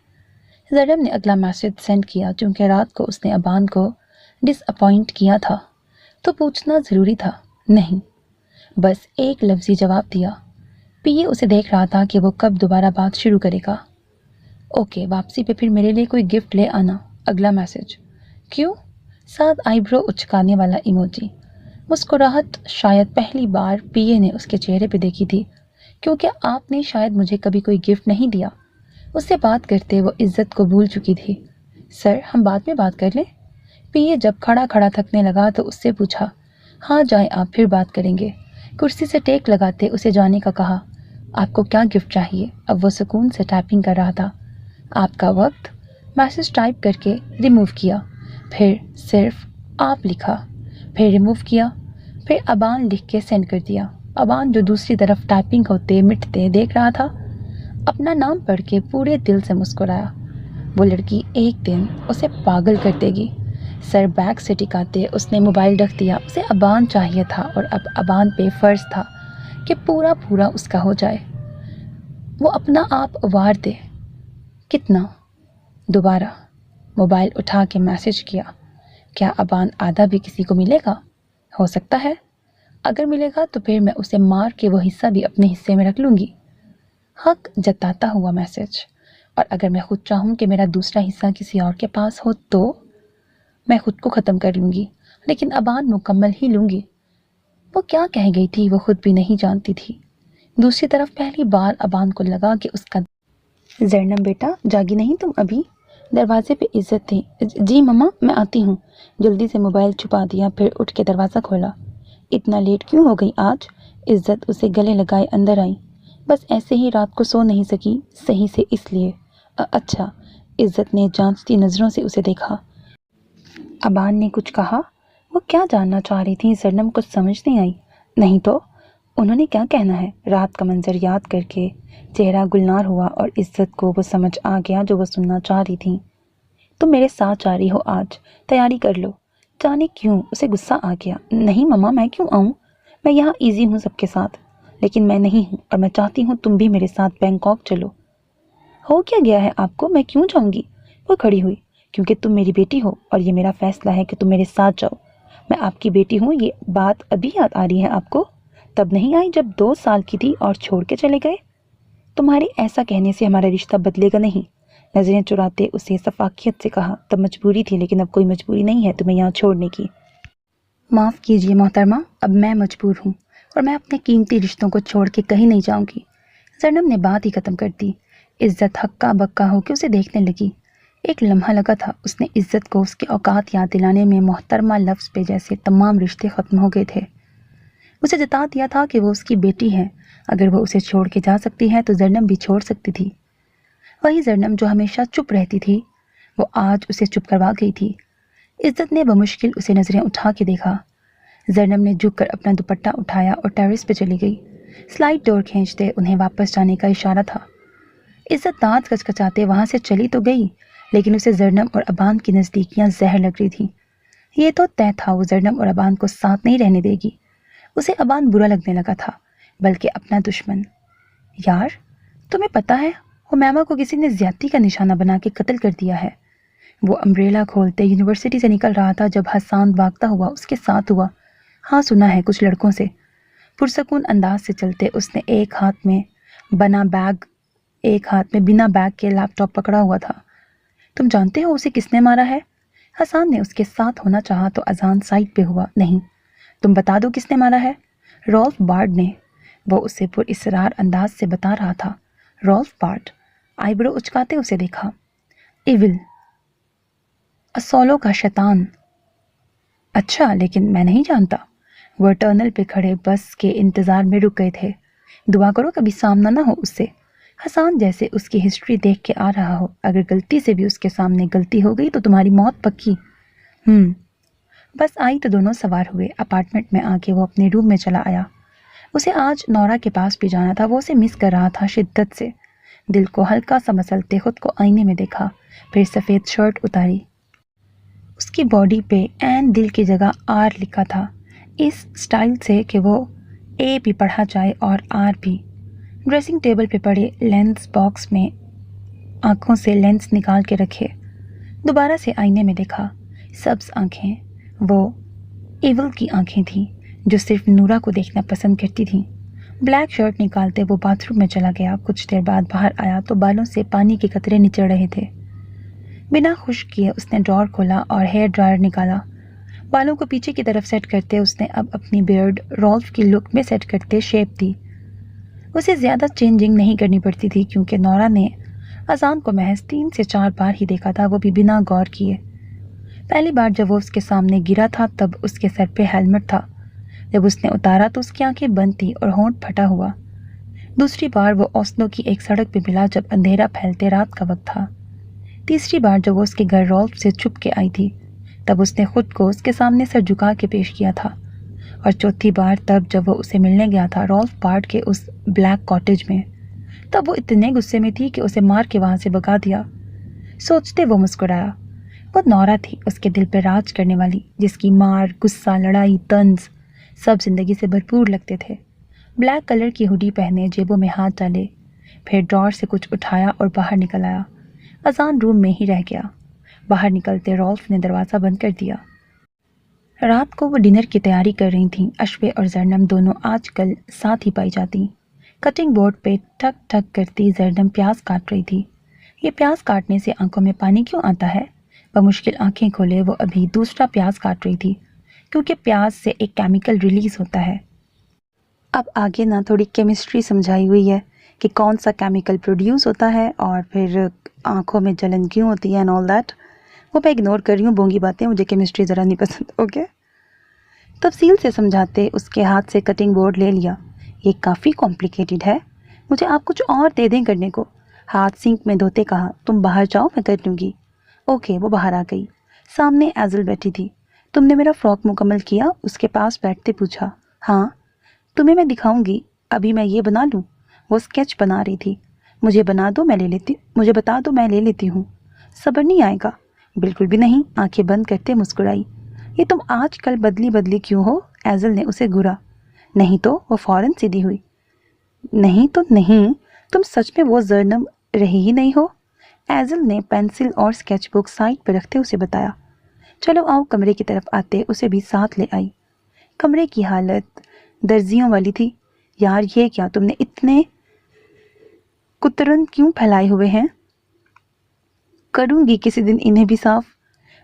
زرنم نے اگلا میسج سینڈ کیا۔ چونکہ رات کو اس نے ابان کو ڈس اپوائنٹ کیا تھا تو پوچھنا ضروری تھا۔ نہیں، بس ایک لفظی جواب دیا۔ پیے اسے دیکھ رہا تھا کہ وہ کب دوبارہ بات شروع کرے گا۔ اوکے، واپسی پہ پھر میرے لیے کوئی گفٹ لے آنا۔ اگلا میسج، کیوں؟ ساتھ آئی برو اچکانے والا ایموجی۔ مسکراہٹ شاید پہلی بار پیے نے اس کے چہرے پہ دیکھی تھی، کیونکہ آپ نے شاید مجھے کبھی کوئی گفٹ نہیں دیا۔ اس سے بات کرتے وہ عزت کو بھول چکی تھی۔ سر، ہم بعد میں بات کر لیں؟ پیے جب کھڑا کھڑا تھکنے لگا تو اس سے پوچھا۔ ہاں جائیں آپ، پھر بات کریں گے۔ کرسی سے ٹیک لگاتے اسے جانے کا کہا۔ آپ کو کیا گفٹ چاہیے؟ اب وہ سکون سے ٹائپنگ کر رہا تھا۔ آپ کا وقت۔ میسج ٹائپ کر کے ریموو کیا، پھر صرف آپ لکھا، پھر ریموو کیا، پھر ابان لکھ کے سینڈ کر دیا۔ ابان جو دوسری طرف ٹائپنگ ہوتے مٹتے دیکھ رہا تھا، اپنا نام پڑھ کے پورے دل سے مسکرایا۔ وہ لڑکی ایک دن اسے پاگل کر دے گی۔ سر بیگ سے ٹکاتے اس نے موبائل رکھ دیا۔ اسے ابان چاہیے تھا اور اب ابان پہ فرض تھا کہ پورا اس کا ہو جائے۔ وہ اپنا آپ وار دے۔ کتنا؟ دوبارہ موبائل اٹھا کے میسج کیا۔ کیا ابان آدھا بھی کسی کو ملے گا؟ ہو سکتا ہے، اگر ملے گا تو پھر میں اسے مار کے وہ حصہ بھی اپنے حصے میں رکھ لوں گی۔ حق جتاتا ہوا میسج۔ اور اگر میں خود چاہوں کہ میرا دوسرا حصہ کسی اور کے پاس ہو تو میں خود کو ختم کر لوں گی، لیکن ابان مکمل ہی لوں گی۔ وہ کیا کہہ گئی تھی وہ خود بھی نہیں جانتی تھی۔ دوسری طرف پہلی بار ابان کو لگا کہ اس کا زرنم بیٹا جاگی نہیں تم ابھی؟ دروازے پہ عزت تھی۔ جی مما میں آتی ہوں۔ جلدی سے موبائل چھپا دیا، پھر اٹھ کے دروازہ کھولا۔ اتنا لیٹ کیوں ہو گئی آج؟ عزت اسے گلے لگائے اندر آئی۔ بس ایسے ہی رات کو سو نہیں سکی صحیح سے اس لیے۔ اچھا۔ عزت نے جانچتی نظروں سے اسے دیکھا۔ ابان نے کچھ کہا؟ وہ کیا جاننا چاہ رہی تھی زرنم کچھ سمجھ نہیں آئی۔ نہیں تو انہوں نے کیا کہنا ہے؟ رات کا منظر یاد کر کے چہرہ گلنار ہوا اور عزت کو وہ سمجھ آ گیا جو وہ سننا چاہ رہی تھی۔ تم میرے ساتھ جا رہی ہو آج، تیاری کر لو۔ جانے کیوں؟ اسے غصہ آ گیا۔ نہیں مما میں کیوں آؤں؟ میں یہاں ایزی ہوں سب کے ساتھ، لیکن میں نہیں ہوں اور میں چاہتی ہوں تم بھی میرے ساتھ بینکاک چلو۔ ہو کیا گیا ہے آپ کو؟ میں کیوں جاؤں گی؟ وہ کھڑی ہوئی۔ کیونکہ تم میری بیٹی ہو اور یہ میرا فیصلہ ہے کہ تم میرے ساتھ جاؤ۔ میں آپ کی بیٹی ہوں، یہ بات ابھی یاد آ رہی ہے آپ کو؟ تب نہیں آئی جب 2 سال کی تھی اور چھوڑ کے چلے گئے؟ تمہاری ایسا کہنے سے ہمارا رشتہ بدلے گا نہیں۔ نظریں چراتے اسے شفقت سے کہا۔ تب مجبوری تھی، لیکن اب کوئی مجبوری نہیں ہے تمہیں یہاں چھوڑنے کی۔ معاف کیجیے محترمہ، اب میں مجبور ہوں اور میں اپنے قیمتی رشتوں کو چھوڑ کے کہیں نہیں جاؤں گی۔ زرنم نے بات ہی ختم کر دی۔ عزت ہکا بکا ہو کے اسے دیکھنے لگی۔ ایک لمحہ لگا تھا اس نے عزت کو اس کے اوقات یاد دلانے میں محترمہ لفظ پہ جیسے تمام رشتے ختم ہو گئے تھے۔ اسے جتا دیا تھا کہ وہ اس کی بیٹی ہے، اگر وہ اسے چھوڑ کے جا سکتی ہے تو زرنم بھی چھوڑ سکتی تھی۔ وہی زرنم جو ہمیشہ چپ رہتی تھی، وہ آج اسے چپ کروا گئی تھی۔ عزت نے بمشکل اسے نظریں اٹھا کے دیکھا۔ زرنم نے جھک کر اپنا دوپٹہ اٹھایا اور ٹیرس پہ چلی گئی۔ سلائڈ ڈور کھینچتے انہیں واپس جانے کا اشارہ تھا۔ عزت دانت کچکچاتے وہاں سے چلی تو گئی، لیکن اسے زرنم اور ابان کی نزدیکیاں زہر لگ رہی تھیں۔ یہ تو طے تھا وہ زرنم اور ابان کو ساتھ نہیں رہنے دے گی۔ اسے ابان برا لگنے لگا تھا، بلکہ اپنا دشمن۔ یار تمہیں پتا ہے حمیمہ کو کسی نے زیادتی کا نشانہ بنا کے قتل کر دیا ہے۔ وہ امبریلا کھولتے یونیورسٹی سے نکل رہا تھا جب حسان بھاگتا ہوا اس کے ساتھ ہوا۔ ہاں سنا ہے کچھ لڑکوں سے۔ پرسکون انداز سے چلتے اس نے ایک ہاتھ میں بنا بیگ کے لیپ ٹاپ پکڑا ہوا تھا۔ تم جانتے ہو اسے کس نے مارا ہے؟ حسان نے اس کے ساتھ ہونا چاہا تو اذان سائڈ پہ ہوا۔ نہیں، تم بتا دو کس نے مارا ہے۔ رالف بارڈ نے، وہ اسے پر اصرار انداز سے بتا رہا تھا۔ Ralph baud? آئی برو اچکاتے اسے دیکھا۔ ایول، اسولو کا شیطان۔ اچھا، لیکن میں نہیں جانتا۔ وہ ٹرنل پہ کھڑے بس کے انتظار میں رک گئے تھے۔ دعا کرو کبھی سامنا نہ ہو اس سے۔ حسان جیسے اس کی ہسٹری دیکھ کے آ رہا ہو، اگر غلطی سے بھی اس کے سامنے غلطی ہو گئی تو تمہاری موت پکی۔ بس آئی تو دونوں سوار ہوئے۔ اپارٹمنٹ میں آ کے وہ اپنے روم میں چلا آیا۔ اسے آج نورا کے پاس بھی جانا تھا، وہ اسے مس کر رہا تھا شدت سے۔ دل کو ہلکا سا مسلتے خود کو آئینے میں دیکھا، پھر سفید شرٹ اتاری۔ اس کی باڈی پہ این دل کی جگہ آر لکھا تھا، اس سٹائل سے کہ وہ اے بھی پڑھا جائے اور آر بھی۔ ڈریسنگ ٹیبل پہ پڑے لینس باکس میں آنکھوں سے لینس نکال کے رکھے۔ دوبارہ سے آئینے میں دیکھا، سبز آنکھیں، وہ ایول کی آنکھیں تھیں جو صرف نورا کو دیکھنا پسند کرتی تھیں۔ بلیک شرٹ نکالتے وہ باتھ روم میں چلا گیا۔ کچھ دیر بعد باہر آیا تو بالوں سے پانی کے قطرے نچڑ رہے تھے۔ بنا خشک کیے اس نے ڈرار کھولا اور ہیئر ڈرائر نکالا۔ بالوں کو پیچھے کی طرف سیٹ کرتے اس نے اب اپنی بیئرڈ رالف کی لک میں سیٹ کرتے شیپ دی۔ اسے زیادہ چینجنگ نہیں کرنی پڑتی تھی کیونکہ نورا نے اذان کو محض 3 سے 4 بار ہی دیکھا تھا، وہ بھی بنا غور کیے۔ پہلی بار جب وہ اس کے سامنے گرا تھا تب اس کے سر پہ ہیلمٹ تھا، جب اس نے اتارا تو اس کی آنکھیں بند تھی اور ہونٹ پھٹا ہوا۔ دوسری بار وہ اوسلو کی ایک سڑک پہ ملا جب اندھیرا پھیلتے رات کا وقت تھا۔ تیسری بار جب وہ اس کے گھر رالف سے چھپ کے آئی تھی تب اس نے خود کو اس کے سامنے سر جھکا کے پیش کیا تھا، اور چوتھی بار تب جب وہ اسے ملنے گیا تھا رالف بارڈ کے اس بلیک کاٹیج میں، تب وہ اتنے غصے میں تھی کہ اسے مار کے وہاں سے بھگا دیا۔ سوچتے وہ مسکرایا۔ وہ نورا تھی، اس کے دل پہ راج کرنے والی، جس کی مار، غصہ، لڑائی، طنز سب زندگی سے بھرپور لگتے تھے۔ بلیک کلر کی ہوڈی پہنے، جیبوں میں ہاتھ ڈالے، پھر ڈرار سے کچھ اٹھایا اور باہر نکل آیا۔ اذان روم میں ہی رہ گیا۔ باہر نکلتے رالف نے دروازہ بند کر دیا۔ رات کو وہ ڈنر کی تیاری کر رہی تھیں۔ اشوے اور زرنم دونوں آج کل ساتھ ہی پائی جاتی۔ کٹنگ بورڈ پہ ٹھک ٹھک کرتی زرنم پیاز کاٹ رہی تھی۔ یہ پیاز کاٹنے سے آنکھوں میں پانی کیوں آتا ہے؟ بمشکل آنکھیں کھولے وہ ابھی دوسرا پیاز کاٹ رہی تھی، کیونکہ پیاز سے ایک کیمیکل ریلیز ہوتا ہے۔ اب آگے نہ تھوڑی کیمسٹری سمجھائی ہوئی ہے کہ کون سا کیمیکل پروڈیوس ہوتا ہے اور پھر آنکھوں میں جلن کیوں ہوتی ہے اینڈ آل دیٹ۔ وہ میں اگنور کر رہی ہوں، بونگی باتیں، مجھے کیمسٹری ذرا نہیں پسند۔ اوکے، تفصیل سے سمجھاتے اس کے ہاتھ سے کٹنگ بورڈ لے لیا۔ یہ کافی کمپلیکیٹڈ ہے، مجھے آپ کچھ اور دے دیں کرنے کو۔ ہاتھ سنک میں دھوتے کہا، تم باہر جاؤ، میں کر لوں گی۔ اوکے، وہ باہر آ گئی۔ سامنے ایزل بیٹھی تھی۔ تم نے میرا فراک مکمل کیا؟ اس کے پاس بیٹھتے پوچھا۔ ہاں، تمہیں میں دکھاؤں گی، ابھی میں یہ بنا لوں۔ وہ اسکیچ بنا رہی تھی۔ مجھے بتا دو میں لے لیتی ہوں۔ صبر نہیں آئے گا؟ بالکل بھی نہیں، آنکھیں بند کرتے مسکرائی۔ یہ تم آج کل بدلی کیوں ہو؟ ایزل نے اسے گھورا۔ نہیں تو؟ وہ فوراً سیدھی ہوئی۔ نہیں تو نہیں، تم سچ میں وہ زرنم رہی ہی نہیں ہو؟ ایزل نے پینسل اور اسکیچ بک سائڈ پہ رکھتے اسے بتایا۔ چلو آؤ، کمرے کی طرف آتے اسے بھی ساتھ لے آئی۔ کمرے کی حالت درزیوں والی تھی۔ یار یہ کیا، تم نے اتنے کترن کیوں پھیلائے ہوئے ہیں؟ کروں گی کسی دن انہیں بھی صاف۔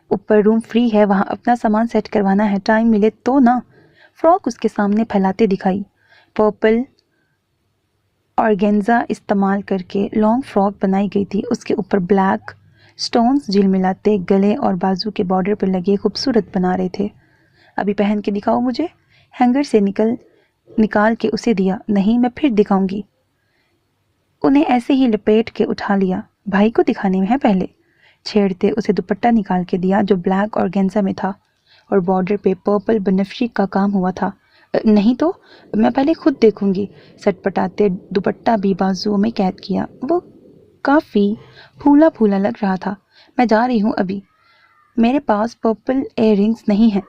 اوپر روم فری ہے، وہاں اپنا سامان سیٹ کروانا ہے، ٹائم ملے تو نا۔ فراک اس کے سامنے پھیلاتے دکھائی۔ پرپل آرگینزا استعمال کر کے لانگ فراک بنائی گئی تھی۔ اس کے اوپر بلیک سٹونز جھلملاتے گلے اور بازو کے بارڈر پر لگے خوبصورت بنا رہے تھے۔ ابھی پہن کے دکھاؤ مجھے۔ ہینگر سے نکال کے اسے دیا۔ نہیں، میں پھر دکھاؤں گی۔ انہیں ایسے ہی لپیٹ کے اٹھا لیا۔ بھائی کو دکھانے میں ہے پہلے۔ چھیڑتے اسے دوپٹہ نکال کے دیا جو بلیک آرگینزا میں تھا اور بارڈر پہ پرپل بنفشی کا کام ہوا تھا۔ نہیں تو؟ میں پہلے خود دیکھوں گی۔ سٹ پٹاتے دوپٹہ بھی بازو میں قید کیا۔ وہ کافی پھولا پھولا لگ رہا تھا۔ میں جا رہی ہوں ابھی، میرے پاس پرپل ایئر رنگز نہیں ہیں۔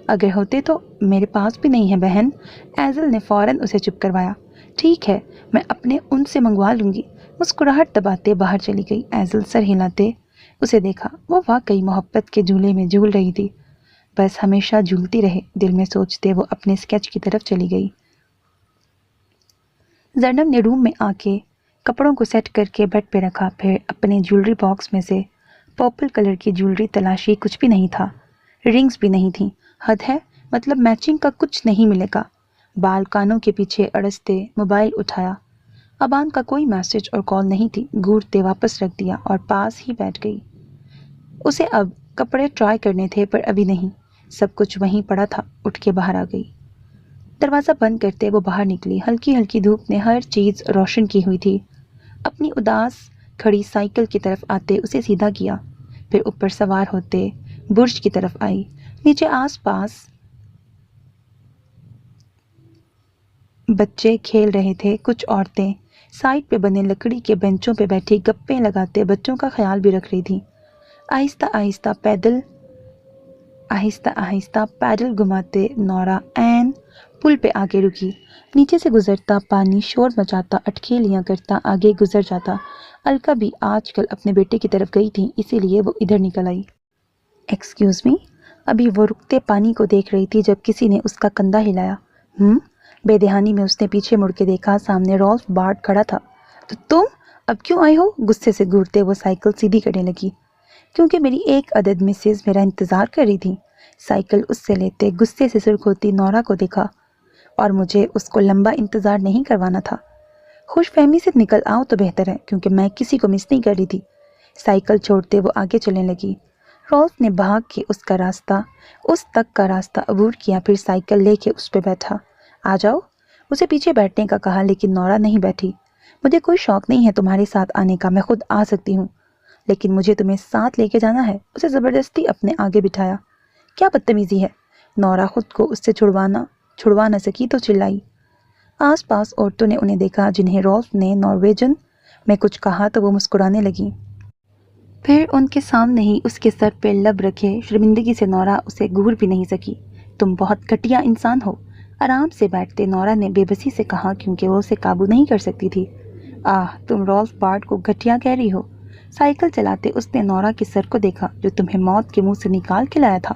اگر ہوتے تو میرے پاس بھی نہیں ہے بہن۔ ایزل نے فوراً اسے چپ کروایا۔ ٹھیک ہے، میں اپنے ان سے منگوا لوں گی۔ مسکراہٹ دباتے باہر چلی گئی۔ ایزل سر ہلاتے اسے دیکھا۔ وہ واقعی محبت کے جھولے میں جھول رہی تھی۔ بس ہمیشہ جھولتی رہے، دل میں سوچتے وہ اپنے اسکیچ کی طرف چلی گئی۔ زرنم نے روم میں آ کے کپڑوں کو سیٹ کر کے بیڈ پہ رکھا، پھر اپنے جیولری باکس میں سے پرپل کلر کی جیولری تلاشی۔ کچھ بھی نہیں تھا، رنگز بھی نہیں تھیں۔ حد ہے، مطلب میچنگ کا کچھ نہیں ملے گا۔ بال کانوں کے پیچھے اڑستے موبائل اٹھایا۔ ابان کا کوئی میسج اور کال نہیں تھی۔ گھورتے واپس رکھ دیا اور پاس ہی بیٹھ گئی۔ اسے اب کپڑے ٹرائی کرنے تھے پر ابھی نہیں، سب کچھ وہیں پڑا تھا۔ اٹھ کے باہر آ گئی۔ دروازہ بند کرتے وہ باہر نکلی۔ ہلکی ہلکی دھوپ نے ہر چیز روشن کی ہوئی تھی۔ اپنی اداس کھڑی سائیکل کی طرف آتے اسے سیدھا کیا، پھر اوپر سوار ہوتے برج کی طرف آئی۔ نیچے آس پاس بچے کھیل رہے تھے۔ کچھ عورتیں سائڈ پہ بنے لکڑی کے بینچوں پہ بیٹھی گپیں لگاتے بچوں کا خیال بھی رکھ رہی تھیں۔ آہستہ آہستہ پیڈل گھماتے نورا این پل پہ آگے رکی۔ نیچے سے گزرتا پانی شور مچاتا اٹکھیلیاں کرتا آگے گزر جاتا۔ الکا بھی آج کل اپنے بیٹے کی طرف گئی تھی، اسی لیے وہ ادھر نکل آئی۔ Excuse me? ابھی وہ رکتے پانی کو دیکھ رہی تھی جب کسی نے اس کا کندھا ہلایا۔ بے دہانی میں اس نے پیچھے مڑ کے دیکھا، سامنے رالف بارٹ کھڑا تھا۔ تو تم اب کیوں آئے ہو؟ غصے سے گھورتے وہ سائیکل سیدھی کرنے لگی۔ کیونکہ میری ایک عدد مسز میرا انتظار کر رہی تھی۔ سائیکل اس سے لیتے غصے سے سرخ ہوتی نورا کو دیکھا، اور مجھے اس کو لمبا انتظار نہیں کروانا تھا۔ خوش فہمی سے نکل آؤ تو بہتر ہے، کیونکہ میں کسی کو مس نہیں کر رہی تھی۔ سائیکل چھوڑتے وہ آگے چلنے لگی۔ رالف نے بھاگ کے اس تک کا راستہ عبور کیا، پھر سائیکل لے کے اس پہ بیٹھا۔ آ جاؤ، اسے پیچھے بیٹھنے کا کہا لیکن نورا نہیں بیٹھی۔ مجھے کوئی شوق نہیں ہے تمہارے ساتھ آنے کا، میں خود آ سکتی ہوں، لیکن مجھے تمہیں ساتھ لے کے جانا ہے۔ اسے زبردستی اپنے آگے بٹھایا۔ کیا بدتمیزی ہے؟ نورا خود کو اس سے چھڑوا نہ سکی تو چلائی۔ آس پاس عورتوں نے انہیں دیکھا جنہیں رالف نے نارویجن میں کچھ کہا تو وہ مسکرانے لگیں۔ پھر ان کے سامنے ہی اس کے سر پہ لب رکھے شرمندگی سے نورا اسے گھور بھی نہیں سکی۔ تم بہت گھٹیا انسان ہو۔ آرام سے بیٹھتے نورا نے بے بسی سے کہا، کیونکہ وہ اسے قابو نہیں کر سکتی تھی۔ تم رالف بارٹ کو گھٹیا کہہ رہی ہو؟ سائیکل چلاتے اس نے نورا کے سر کو دیکھا، جو تمہیں موت کے منہ سے نکال کے لایا تھا۔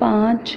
5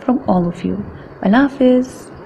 from all of you. Allah Hafiz.